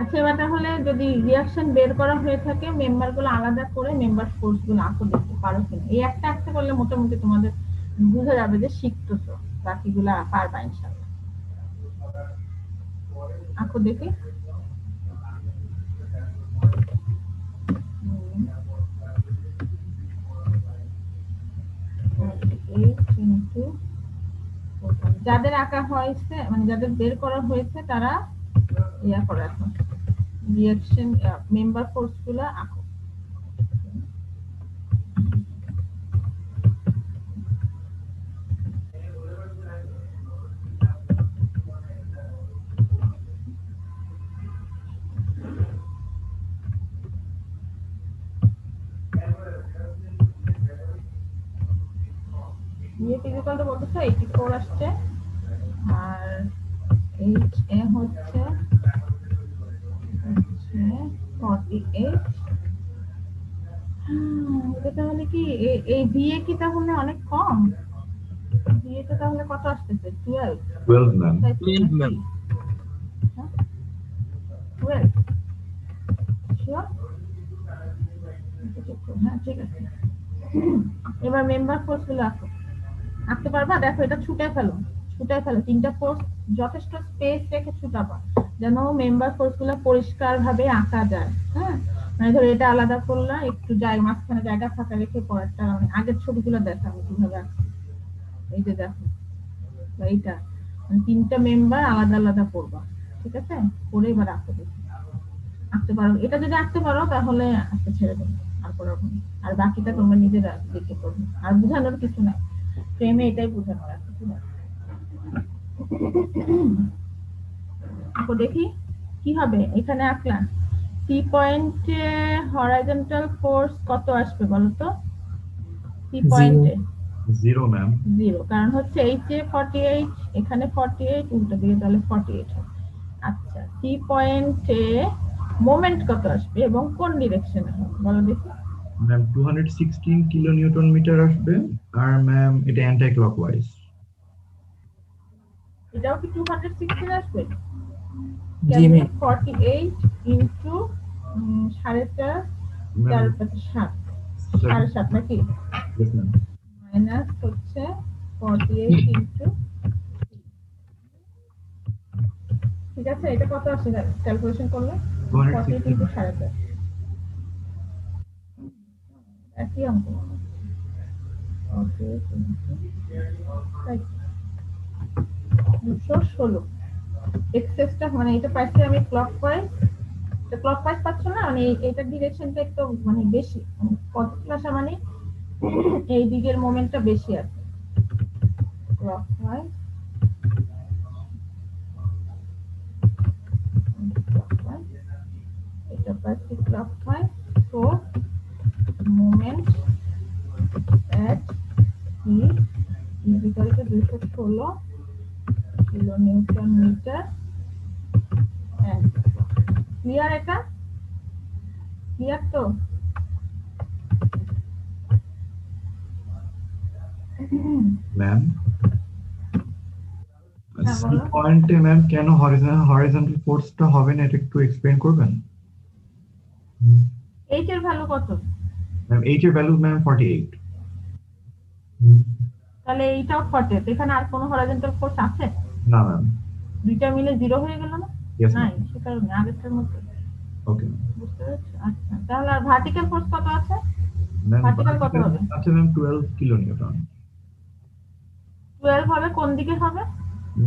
আচ্ছা এবার তাহলে যদি রিঅ্যাকশন বের করা হয়ে থাকে মেম্বার গুলো আলাদা করে মেম্বার ফোর্স গুলো আঁকো দেখতে পারো কিনা। এই একটা আঁকতে পারলে মোটামুটি তোমাদের বোঝা যাবে যে শিখতেছো, বাকিগুলা পারবা ইনশাআল্লাহ। আঁকো দেখি। 8 into 4. যাদের আঁকা হয়েছে মানে যাদের বের করা হয়েছে তারা ইয়া করে রাখো, রিঅ্যাকশন মেম্বার ফোর্স গুলো আঁকো। ये ফিজিক্যাল তো বলতেছে 84 আসছে আর এইচ এ হচ্ছে 48। এটা তাহলে কি এই বিএ কি তাহলে অনেক কম? বিএ টা তাহলে কত আসতেছে? 12 12 ম্যাম। 12 ম্যাম। 12 শিওর? হ্যাঁ ঠিক আছে। এবার মেম্বার ফোর্স গুলো আঁকো। আঁকতে পারবা? দেখো এটা ছুটে ফেলো, তিনটা ফোর্স যথেষ্ট স্পেস রেখে ছুটাবা যেন মেম্বার ফোর্স গুলো পরিষ্কার ভাবে আঁকা যায়। হ্যাঁ মানে ধরো এটা আলাদা করলা, একটু জায়গা মাঝখানে জায়গা ফাঁকা রেখে পরেরটা মানে আগের ছবিগুলো দেখো আমি কিভাবে আঁকছি। এই যে দেখো এইটা মানে তিনটা মেম্বার আলাদা আলাদা করবা, ঠিক আছে? করে এবার আঁকতে দেখো আঁকতে পারো। এটা যদি আঁকতে পারো তাহলে আঁকতে ছেড়ে দেবো, আর পড়াবো না। আর বাকিটা তোমরা নিজেরা দেখে করবে, আর বোঝানোর কিছু নাই, ফ্রেমে এটাই বোঝানো আছে। আঁকো দেখি কি হবে। এখানে আঁকলাম সি পয়েন্টে হরাইজন্টাল ফোর্স কত আসবে বলো তো? সি পয়েন্টে 0 ম্যাম। 0, কারণ হচ্ছে এইচ এ 48, এখানে 48, উল্টো দিকে তাহলে 48 হবে। আচ্ছা সি পয়েন্টে মোমেন্ট কত আসবে এবং কোন ডিরেকশনে হবে বলো দেখি। ম্যাম 216 কিলো নিউটন মিটার আসবে আর ম্যাম এটা অ্যান্টি ক্লকওয়াইজ। এটাও কি 216 আসবে? জি ম্যাম। 48 ইনটু 4.5 ম্যাম 7 7.5 নাকি yes ম্যাম। মাইনাস হচ্ছে 48 ইনটু, ঠিক আছে? এটা কত আসে ক্যালকুলেশন করলে? 48 ইনটু 4.5 একই অঙ্ক। 48 ইনটু 216 এক্সেসটা মানে এটা পাইছি আমি ক্লকওয়াইজ। তো ক্লকওয়াইজ পাচ্ছ না মানে এইটার ডিরেকশনটা একটু মানে বেশি, মানে কতটা মানে এই দিকের মোমেন্টটা বেশি আছে ক্লকওয়াইজ। এটা পাচ্ছি clockwise, so moment at E equal to 216 kilo newton metre. Clear? এটা ক্লিয়ার তো? ম্যাম হ্যাঁ, সি বলো। পয়েন্টে ম্যাম কেন হরিজন্টাল ফোর্সটা হবে না এটা একটু এক্সপ্লেইন করবেন? এইচ এর ভ্যালু কত? ম্যাম এইচ এর ভ্যালু ম্যাম 48। তাহলে এইটাও 48, এখানে আর কোনো হরাইজন্টাল ফোর্স আছে? না ম্যাম। দুইটা মিলে 0 হয়ে গেল না? Yes, নাই, ma'am. সে কারণে আগেরটার মধ্যে। ওকে বুঝতে পেরেছো? আচ্ছা তাহলে আর ভার্টিক্যাল ফোর্স কত আছে? ম্যাম। Vertical কত হবে? আচ্ছা ম্যাম 12 কিলো নিউটন। 12 হবে কোন দিকে হবে?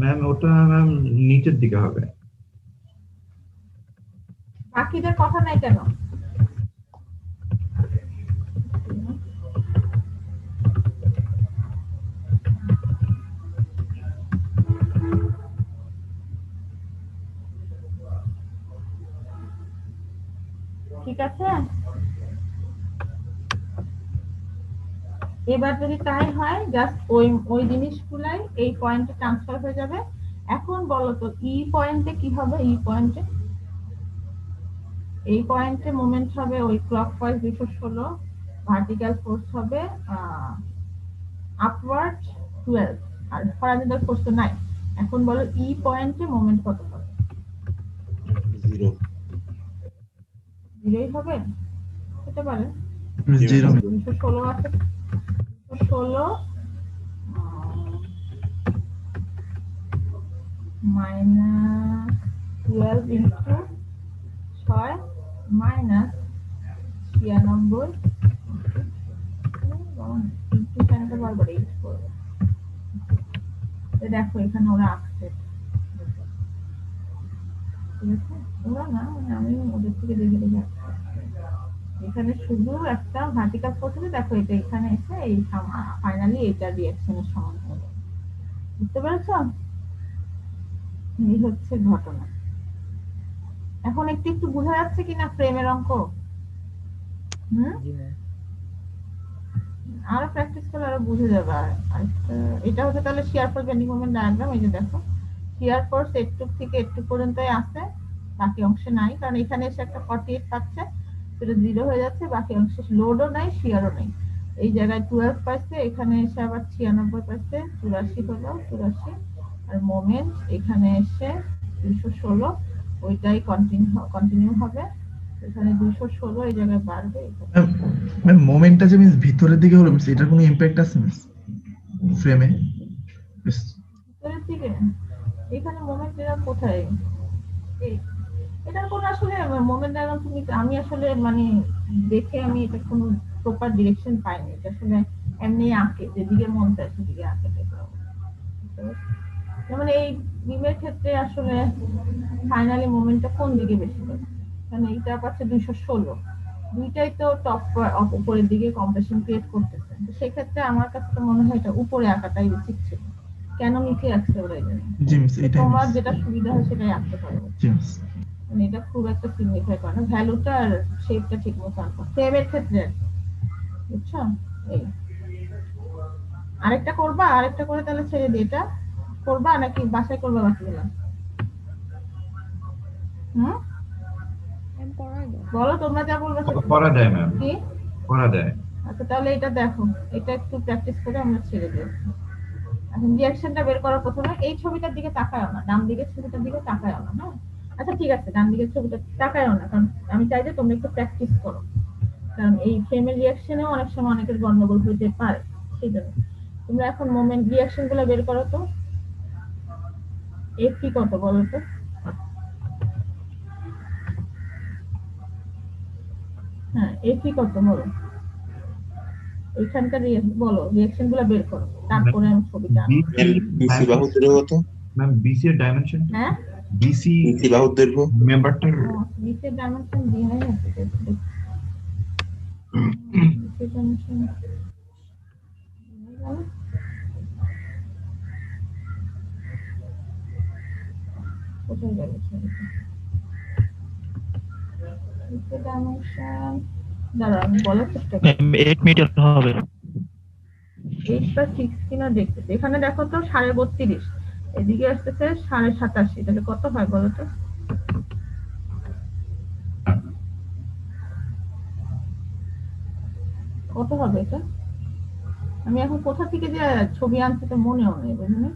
ম্যাম ওটা ম্যাম নিচের দিকে হবে। বাকিদের কথা নাই কেন? ঠিক আছে, এবার যদি তাই হয় জাস্ট ওই জিনিসগুলাই এই পয়েন্টে ট্রান্সফার হয়ে যাবে। এখন বলো তো ই পয়েন্টে কি হবে? এই পয়েন্টে মোমেন্ট হবে ওই ক্লকওয়াইজ 216, ভার্টিক্যাল ফোর্স হবে আপওয়ার্ড 12 আর হরাইজন্টাল ফোর্স তো নাই। এখন বলো ই পয়েন্টে মোমেন্ট কত হবে? 0 জিরোই হবে, হতে পারে। মিস জিরো 216 আছে, 216 মাইনাস 12 ইন্টু 6 মাইনাস 96 ইন্টু সাইনটা বারবার 8 করবে। দেখো এখানে ওরা আসছে, ঠিক আছে? ওরা না, মানে আমি ওদের থেকে দেখে দেখে আসছি। এখানে শুধু একটা ভার্টিক্যাল ফোর্স আছে, দেখো এটা এখানে এসে এই ফাইনালি এটা রিঅ্যাকশনের সমান হবে। বুঝতে পেরেছো? এই হচ্ছে ঘটনা। এখন একটু একটু বোঝা যাচ্ছে কিনা ফ্রেমের অঙ্ক? জি ম্যাম। আরো প্র্যাকটিস করলে আরো বুঝে যাবে। আরেকটা, এটা হচ্ছে তাহলে shear force bending moment diagram. এই যে দেখো, শিয়ার ফোর্স একটু থেকে একটু পর্যন্তই আসে, বাকি অংশে নাই, কারণ এখানে এসে একটা 48 পাচ্ছে, সেটা 0 হয়ে যাচ্ছে। বাকি অংশে লোডও নাই, শিয়ারও নাই। এই জায়গায় 12 পাইছে, এখানে এসে আবার 96 পাইছে, 84 হলো 84। আর মোমেন্ট এখানে এসে 216, ওইটাই কন্টিনিউ হবে। এখানে 216 এই জায়গায় বাড়বে, এখানে ম্যাম মোমেন্টটা যে মিস ভিতরের দিকে হলো মিস, এটার কোনো ইমপ্যাক্ট আছে মিস ফ্রেমে? ভিতরের দিকে। এখানে মোমেন্ট এরা কোথায়? এটার কোনো আসলে মোমেন্ট ডায়াগ্রাম তুমি, আমি আসলে মানে দেখে আমি এটা কোনো প্রপার ডিরেকশন পাইনি। এটা আসলে এমনি আঁকে, যেদিকে মন চায় সেদিকে আঁকে দেখলাম। যেমন এই বিমের ক্ষেত্রে আসলে ফাইনালি মোমেন্টটা কোন দিকে বেশি পাবে? কারণ এইটা পাচ্ছে 216, দুইটাই তো টপ উপরের দিকে কম্প্রেশন ক্রিয়েট করতেছে। তো সেক্ষেত্রে আমার কাছে তো মনে হয় এটা উপরে আঁকাটাই উচিত ছিল। কেন নিচে আঁকছে ওরা জানে। জি মিস, এটাই তোমার মিস। যেটা সুবিধা হয় সেটাই আঁকতে পারবে। জি মিস। মানে এটা খুব একটা সিগনিফাই করে না, ভ্যালুটা আর শেপটা ঠিক মতো আনতে সেভের ক্ষেত্রে আর কি। বুঝছো? এই আরেকটা করবা, আরেকটা করে তাহলে ছেড়ে দিয়ে এটা করবা নাকি বাসায় করবা বাকিগুলো? বলো তোমরা যা বলবে সেটা। করা যায় ম্যাম, কি করা যায়। আচ্ছা তাহলে এটা দেখো, এটা একটু প্র্যাকটিস করে আমরা ছেড়ে দিই। এখন রিঅ্যাকশনটা বের করার প্রথমে এই ছবিটার দিকে তাকায়ও না, ডান দিকের ছবিটার দিকে তাকায়ও না। হ্যাঁ, আচ্ছা ঠিক আছে, ডান দিকের ছবিটা তাকায়ও না, কারণ আমি চাই যে তোমরা একটু প্র্যাকটিস করো। কারণ এই ফ্রেমের রিঅ্যাকশনেও অনেক সময় অনেকের গন্ডগোল হতে পারে, সেই জন্য তোমরা এখন মোমেন্ট রিঅ্যাকশন গুলো বের করো তো। এফ কি কত বলো তো? হ্যাঁ, এফ কি কত বলো? এখানকার বলো, রিঅ্যাকশন গুলো বের করো, তারপরে আমি ছবিটা বিসি বাহুর দৈর্ঘ্য কত? ম্যাম বিসি এর ডাইমেনশন, হ্যাঁ বিসি বিসি বাহুর দৈর্ঘ্য মেম্বারটার নিচের ডাইমেনশন দিয়ে নাই আছে, নিচের ডাইমেনশন কোথায় গেল ছবিটা? নিচের ডাইমেনশন দাঁড়া আমি বলার চেষ্টা করি। 8 মিটার হবে। 8 বা 6 কিনা দেখতেছি। এখানে দেখো তো 32.5, এদিকে আসতেছে 87.5, তাহলে কত হয় বলো তো? কত হবে এটা? আমি এখন কোথা থেকে যে ছবি আনতে তো মনেও নেই, বুঝলি?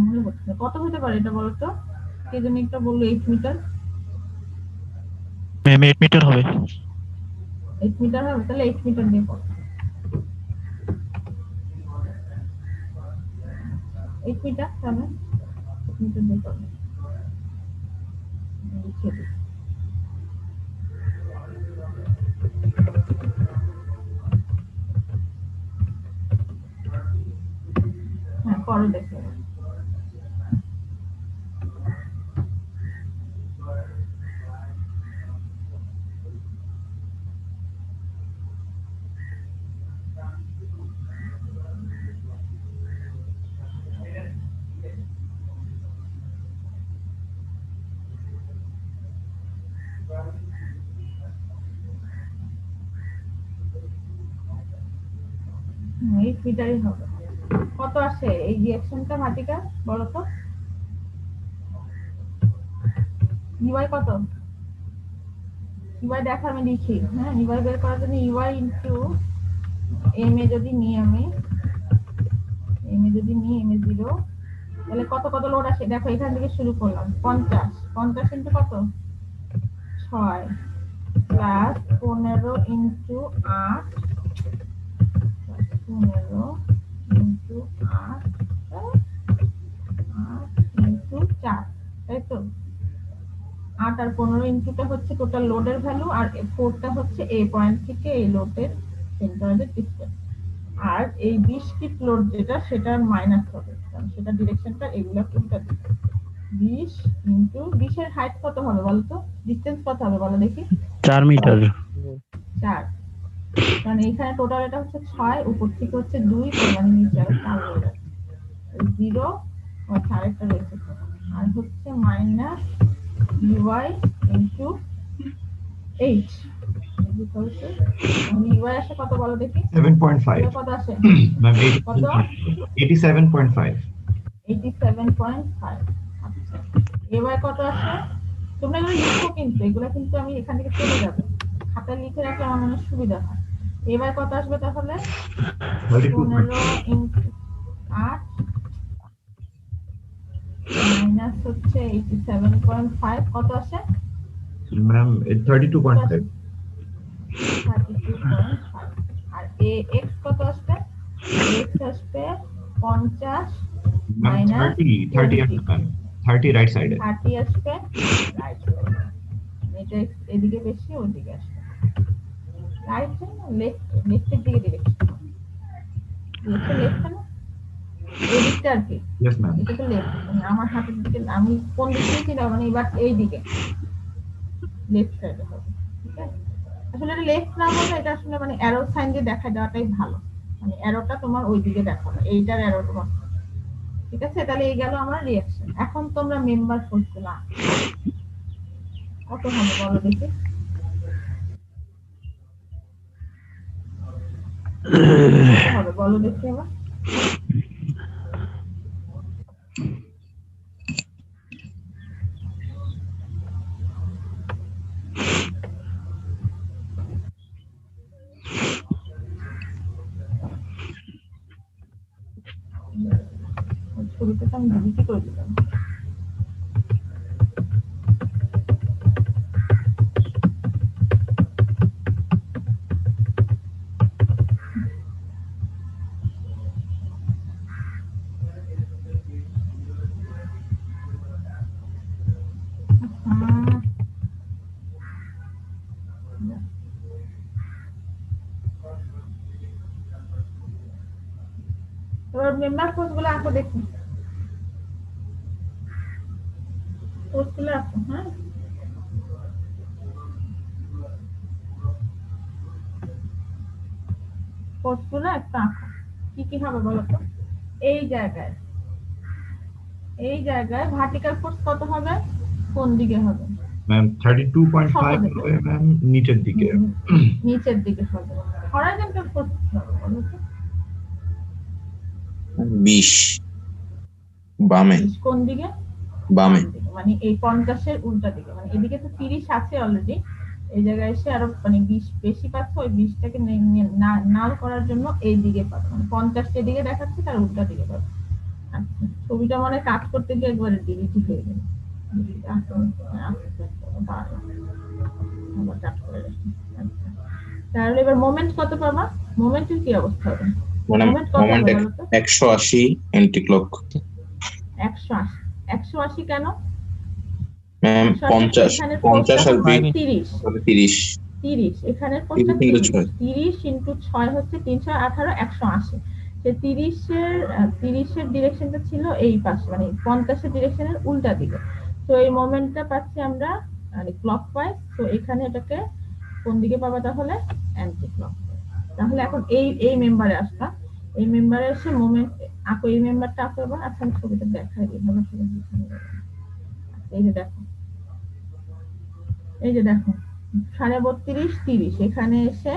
মনে পড়ছে না। কত হতে পারে এটা বলো তো? কে যেন একটা বললো 8 মিটার। ম্যাম 8 মিটার হবে। 8 মিটার হবে, তাহলে 8 মিটার দিয়ে কত? 8 মিটার, তাহলে 8 মিটার দিয়ে কত? লিখে দিই। হ্যাঁ করো দেখে। এই মিটারই হবে। কত আসে এই রিঅ্যাকশনটা ভার্টিক্যাল বলো তো? ইউআই কত? ইউআই দেখো আমি লিখি। হ্যাঁ, ইউআই বের করার জন্য ইউআই ইনটু এম এ যদি নিই আমি, এম এ 0, তাহলে কত কত লোড আসে দেখো। এখান থেকে শুরু করলাম 50 ইনটু কত 6 প্লাস 15 ইন্টু 8 15 ইন্টু 8 ইন্টু 4, তাই তো? 8 আর 15 ইন্টুটা হচ্ছে টোটাল লোডের ভ্যালু, আর 4টা হচ্ছে এ পয়েন্ট থেকে এই লোডের সেন্টারের ডিসটেন্স। আর এই 20 ফিট লোড যেটা সেটা মাইনাস হবে, কারণ সেটা ডিরেকশনটা এগুলা কোনটা দিবে। 20 ইন্টু 20 এর হাইট কত হবে বলতো, ডিসটেন্স কত হবে বলো দেখি? 4 মিটার। 4, মানে এখানে টোটাল এটা হচ্ছে 6, উপর থেকে হচ্ছে 2, তার মানে নিচে আর 4 রয়ে যাবে। 0 আরেকটা রয়েছে, আর হচ্ছে মাইনাস ui ইন্টু 8 ui আসে কত বলো দেখি? 7.5 কত আসে? ম্যাম কত? 87.5 87.5। আচ্ছা, এবার কত আসে? তোমরা এগুলো লিখো, কিন্তু এগুলো কিন্তু আমি এখান থেকে চলে যাবে, খাতায় লিখে রাখলে আমার মনে সুবিধা হয়। এবার কত আসবে তাহলে? 15 ইন্টু 8 মাইনাস হচ্ছে 87.5, কত আসে? ম্যাম 32.5 32.5। আর ax কত আসবে? x আসবে 50 ম্যাম মাইনাস 30 আসবে ম্যাম, 30 রাইট সাইডে। 30 আসবে রাইট সাইডে, এটা এদিকে বেশি ওদিকে আসবে রাইট সাইড না লেফট, লেফটের দিকে ডিরেকশন, লেফট না এদিকটা আর কি, ইয়েস ম্যাম। এটা তো লেফট, মানে আমার হাতের দিকে আমি কোন দিকে ছিল, মানে এবার এই দিকে লেফট সাইডে হবে, ঠিক আছে? আসলে এটা লেফট না বলে এটা আসলে মানে অ্যারো সাইন দিয়ে দেখা দেওয়াটাই ভালো, মানে অ্যারোটা তোমার ওই দিকে দেখানো, এইটার অ্যারো তোমার, ঠিক আছে? তাহলে এই গেল আমার রিঅ্যাকশন। এখন তোমরা মেম্বার ফোর্সগুলো কত হবে বলো দেখি? কত হবে বলো দেখি এবার? ছবিটা তো আমি ডিলিট করে দিলাম। এবার মেম্বার ফোর্সগুলো আঁকো দেখি, ফোর্সগুলো আঁকো। হ্যাঁ, ফোর্সগুলো একটা আঁকো। কি কি হবে বলো তো? এই জায়গায় ভার্টিক্যাল ফোর্স কত হবে, কোন দিকে হবে? ম্যাম 32.5 হবে ম্যাম, নিচের দিকে। নিচের দিকে হবে। হরাইজন্টাল ফোর্স হবে বলো তো? 20 বামে, কোন দিকে? বামে। বাম দিকে, মানে এই 50 এর উল্টা দিকে, মানে এদিকে তো 30 আছে অলরেডি, এই জায়গায় এসে আরো মানে 20 বেশি পাচ্ছ, ওই 20টাকে নাল করার জন্য এই দিকে পাবে, মানে 50 কে দিকে দেখাচ্ছে তার উল্টা দিকে পাবে। আচ্ছা, ছবিটা মানে কাজ করতে গিয়ে একবারে ডিলিট হয়ে গেল। তাহলে এবার মোমেন্ট কত পাবা? মোমেন্টের কি অবস্থা হবে? মানে মোমেন্ট কত মোমেন্ট হবে বলো তো? 180 অ্যান্টি ক্লক। 180, 180 কেন? ম্যাম 50 আর 30, 30 এখানের 30 into 6 30 ইন্টু 6 হচ্ছে 318, 180। সে 30 এর ডিরেকশনটা ছিল এই পাশে, মানে 50 এর ডিরেকশনের উল্টা দিকে। তো এই মোমেন্টটা পাচ্ছি আমরা মানে ক্লকওয়াইজ, তো এখানে এটাকে কোন দিকে পাবা তাহলে? Anti clockwise. তাহলে এখন এই মেম্বারে আসবা, এই মেম্বারে এসে মোমেন্ট আঁকো, এই মেম্বারটা আঁকো এবার। আচ্ছা, আমি ছবিটা দেখাই দিই ভালো করে। এই যে দেখো, এই যে দেখো 32.5 30, এখানে এসে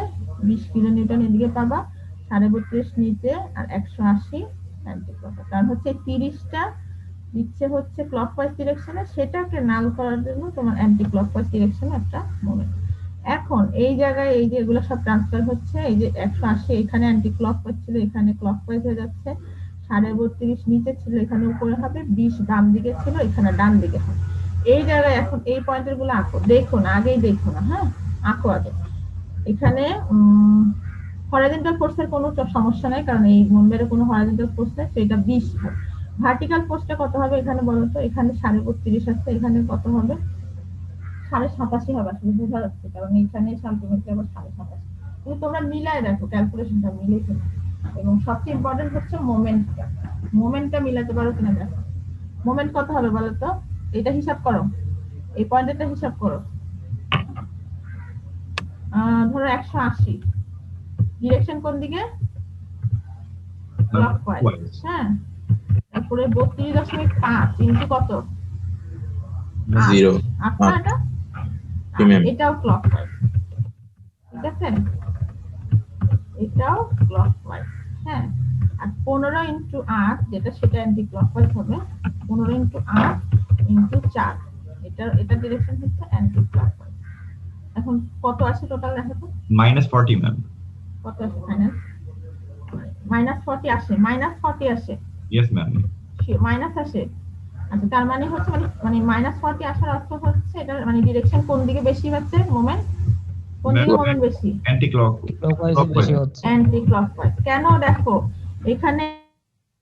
20 কিলো নিউটন এদিকে পাবা, 32.5 নিচে আর 180 অ্যান্টি ক্লকওয়াইজ। কারণ হচ্ছে 30টা দিচ্ছে হচ্ছে ক্লকওয়াইজ ডিরেকশনে, সেটাকে নাল করার জন্য তোমার অ্যান্টি ক্লকওয়াইজ ডিরেকশনে একটা মোমেন্ট। এখন এই জায়গায় এই যে এগুলো সব ট্রান্সফার হচ্ছে, এই যে 180 এখানে অ্যান্টি ক্লকওয়াইজ ছিল, এখানে ক্লকওয়াইজ হয়ে যাচ্ছে, 32.5 নিচে ছিল এখানে উপরে হবে, 20 বাম দিকে ছিল এখানে ডান দিকে হবে। এই জায়গায় এখন এই পয়েন্টার গুলো আঁকো, দেখো না আগেই দেখো না, হ্যাঁ আঁকো আগে। এখানে হরাইজন্টাল ফোর্সের কোনো সমস্যা নাই, কারণ এই মেম্বারে কোনো হরাইজন্টাল ফোর্স নেই, সেটা 20 হয়। ভার্টিক্যাল ফোর্সটা কত হবে এখানে বলো তো? এখানে 32.5 আছে, এখানে কত হবে? 87.5 হবে, আসলে বোঝা যাচ্ছে কারণ এখানে সামথিং আবার 87.5। কিন্তু তোমরা মিলায় দেখো, ক্যালকুলেশনটা মিলেছে না। এবং সবচেয়ে ইম্পর্টেন্ট হচ্ছে মোমেন্টটা মিলাতে পারো কিনা দেখো। মোমেন্ট কত হবে বলো তো? এটা হিসাব করো, এই পয়েন্টটা হিসাব করো। ধরো 180, ডিরেকশন কোন দিকে? ক্লকওয়াইজ। হ্যাঁ, তারপরে 32.5 ইনটু কত? 0 আপনার এটা জি ম্যাম এটাও ক্লকওয়াইজ, ঠিক আছে? এটাও ক্লকওয়াইজ। হ্যাঁ, আর 15 ইনটু 8 যেটা, সেটা অ্যান্টি ক্লকওয়াইজ হবে। 15 ইনটু 8 ইনটু 4, এটা ডিরেকশন হচ্ছে অ্যান্টি ক্লকওয়াইজ। এখন কত আছে টোটাল দেখো তো? -40 ম্যাম। কত আছে ফাইনাল? -40 আসে, -40 আসে, ইয়েস ম্যাম। মাইনাস আসে। আচ্ছা, তার মানে হচ্ছে মানে -40 আসার অর্থ হচ্ছে এটা মানে ডিরেকশন কোন দিকে বেশি হচ্ছে? মোমেন্ট কোন দিকে মোমেন্ট বেশি? অ্যান্টি ক্লক ক্লকওয়াইজ বেশি হচ্ছে। Anti clockwise. কেন দেখো, এখানে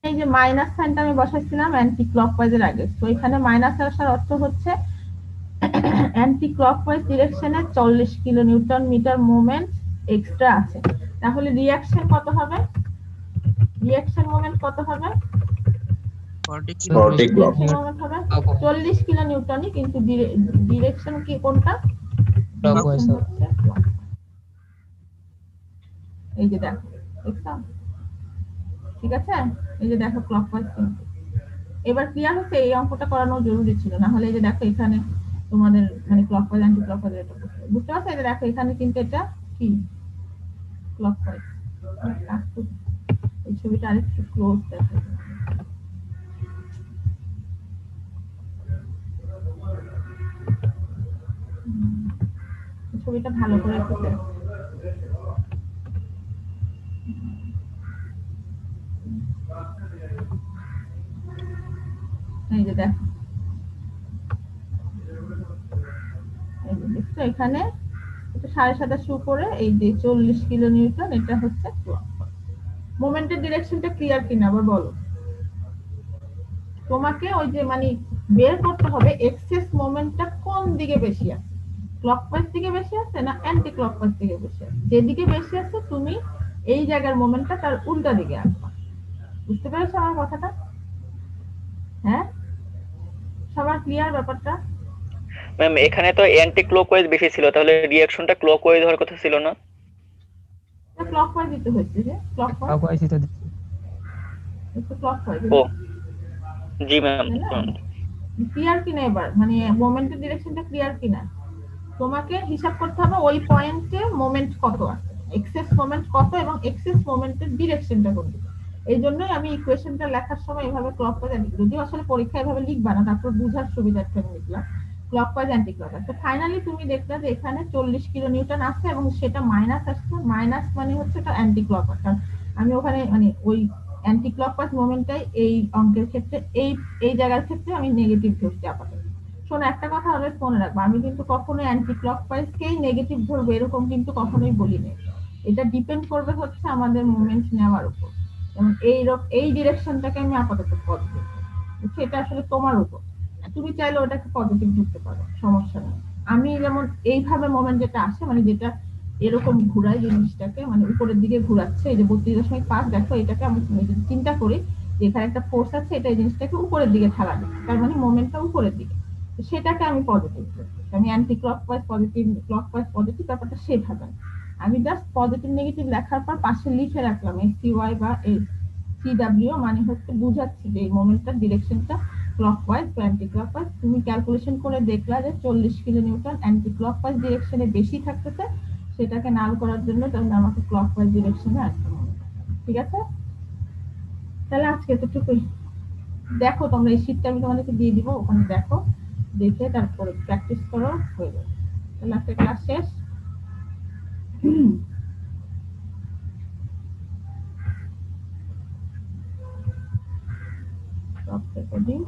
এই যে মাইনাস সাইনটা আমি বসাইছিলাম অ্যান্টি ক্লকওয়াইজের আগে, তো এখানে মাইনাস আসার অর্থ হচ্ছে অ্যান্টি ক্লকওয়াইজ ডিরেকশনে 40 kilo newton meter moment extra আছে। তাহলে রিঅ্যাকশন কত হবে? রিঅ্যাকশন মোমেন্ট কত হবে? 40 ক্লক রিঅ্যাকশন মোমেন্ট হবে 40 কিলো নিউটনই, কিন্তু ডিরেকশন কি কোনটা? ক্লকওয়াইজ Direction হচ্ছে clockwise। এই যে দেখো, দেখছো? ঠিক আছে, এই যে দেখো ক্লকওয়াইজ। কিন্তু এবার ক্লিয়ার হচ্ছে, এই অঙ্কটা করানো জরুরি ছিল, না হলে এই যে দেখো এখানে তোমাদের মানে ক্লকওয়াইজ অ্যান্টি ক্লকওয়াইজ এটা বুঝতে পারছো? এই যে দেখো এখানে কিন্তু এটা কি ক্লকওয়াইজ। এই ছবিটা আরেকটু ক্লোজ দেখো, ছবিটা ভালো করে একটু দেখো। এই যে দেখো, এই যে দেখছো এখানে এটা 27.5 উপরে, এই যে 40 কিলো নিউটন, এটা হচ্ছে মোমেন্টের ডিরেকশনটা ক্লিয়ার কিনা আবার বলো। তোমাকে ওই যে মানে বের করতে হবে এক্সেস মোমেন্টটা কোন দিকে বেশি আছে, ক্লকওয়াইজ দিকে বেশি আছে না অ্যান্টি ক্লকওয়াইজ দিকে বেশি আছে। যেদিকে বেশি আছে তুমি এই জায়গার মোমেন্টটা তার উল্টা দিকে আনবা। বুঝতে পেরেছো আমার কথাটা? হ্যাঁ, সবার ক্লিয়ার ব্যাপারটা? ম্যাম এখানে তো অ্যান্টি ক্লকওয়াইজ বেশি ছিল, তাহলে রিঅ্যাকশনটা ক্লকওয়াইজ হওয়ার কথা ছিল না? ক্লকওয়াইজ দিতে হচ্ছে, যে ক্লকওয়াইজ, ক্লকওয়াইজ তো একটু ক্লকওয়াইজ। ও জি ম্যাম। ক্লিয়ার কিনা এবার, মানে মোমেন্টের ডিরেকশনটা ক্লিয়ার কিনা? তোমাকে হিসাব করতে হবে ওই পয়েন্টে মোমেন্ট কত আছে, এক্সেস মোমেন্ট কত, এবং এক্সেস মোমেন্টের ডিরেকশনটা কোন দিকে। এই জন্যই আমি ইকুয়েশনটা লেখার সময় এভাবে ক্লকওয়াইজ অ্যান্টি, যদিও আসলে পরীক্ষা এভাবে লিখবা না, তারপর বুঝার সুবিধার্থে আমি লিখলাম ক্লকওয়াইজ অ্যান্টি ক্লকওয়াইজ। তো ফাইনালি তুমি দেখলে যে এখানে 40 কিলো নিউটন আছে এবং সেটা মাইনাস আসছে। মাইনাস মানে হচ্ছে এটা অ্যান্টি ক্লকওয়াইজ, কারণ আমি ওখানে মানে ওই অ্যান্টি ক্লকওয়াইজ মোমেন্টটাই এই অঙ্কের ক্ষেত্রে এই জায়গার ক্ষেত্রে আমি নেগেটিভ ধরছি আপাতত। শোনো, একটা কথা অলওয়েজ মনে রাখবো, আমি কিন্তু কখনোই অ্যান্টি ক্লকওয়াইজকেই নেগেটিভ ধরবো এরকম কিন্তু কখনোই বলি না। এটা ডিপেন্ড করবে হচ্ছে আমাদের মোমেন্ট নেওয়ার উপর, এবং এই ডিরেকশনটাকে আমি আপাতত পজিটিভ, সেটা আসলে তোমার উপর। তুমি চাইলে ওটাকে পজিটিভ ধরতে পারো, সমস্যা নেই। আমি যেমন এইভাবে মোমেন্ট যেটা আসে মানে যেটা এরকম ঘুরায় জিনিসটাকে, মানে উপরের দিকে ঘুরাচ্ছে, এই যে 32.5, দেখো এটাকে আমি যদি চিন্তা করি যে এখানে একটা ফোর্স আছে, এটা এই জিনিসটাকে উপরের দিকে ঠেলা দিচ্ছে, তার মানে মোমেন্টটা উপরের দিকে, সেটাকে আমি পজিটিভ ধরছি। আমি anti clockwise positive, clockwise positive, ব্যাপারটা সেভাবে আমি জাস্ট পজিটিভ নেগেটিভ লেখার পর পাশে লিখে রাখলাম SCY বা CW, মানে হচ্ছে বুঝাচ্ছি যে এই মোমেন্টটার ডিরেকশনটা ক্লকওয়াইজ বা অ্যান্টি ক্লকওয়াইজ। তুমি ক্যালকুলেশন করে দেখলা যে 40 কিলো নিউটন অ্যান্টি ক্লকওয়াইজ ডিরেকশনে বেশি থাকতেছে, সেটাকে নাল করার জন্য তাহলে আমাকে ক্লকওয়াইজ ডিরেকশনে আসতে হবে। ঠিক আছে, তাহলে আজকে এতটুকুই। দেখো তোমরা এই শীটটা আমি তোমাদেরকে দিয়ে দিব, ওখানে দেখো, দেখে তারপরে প্র্যাকটিস করো, হয়ে যাবে। তাহলে আজকে ক্লাস শেষ। Stop recording.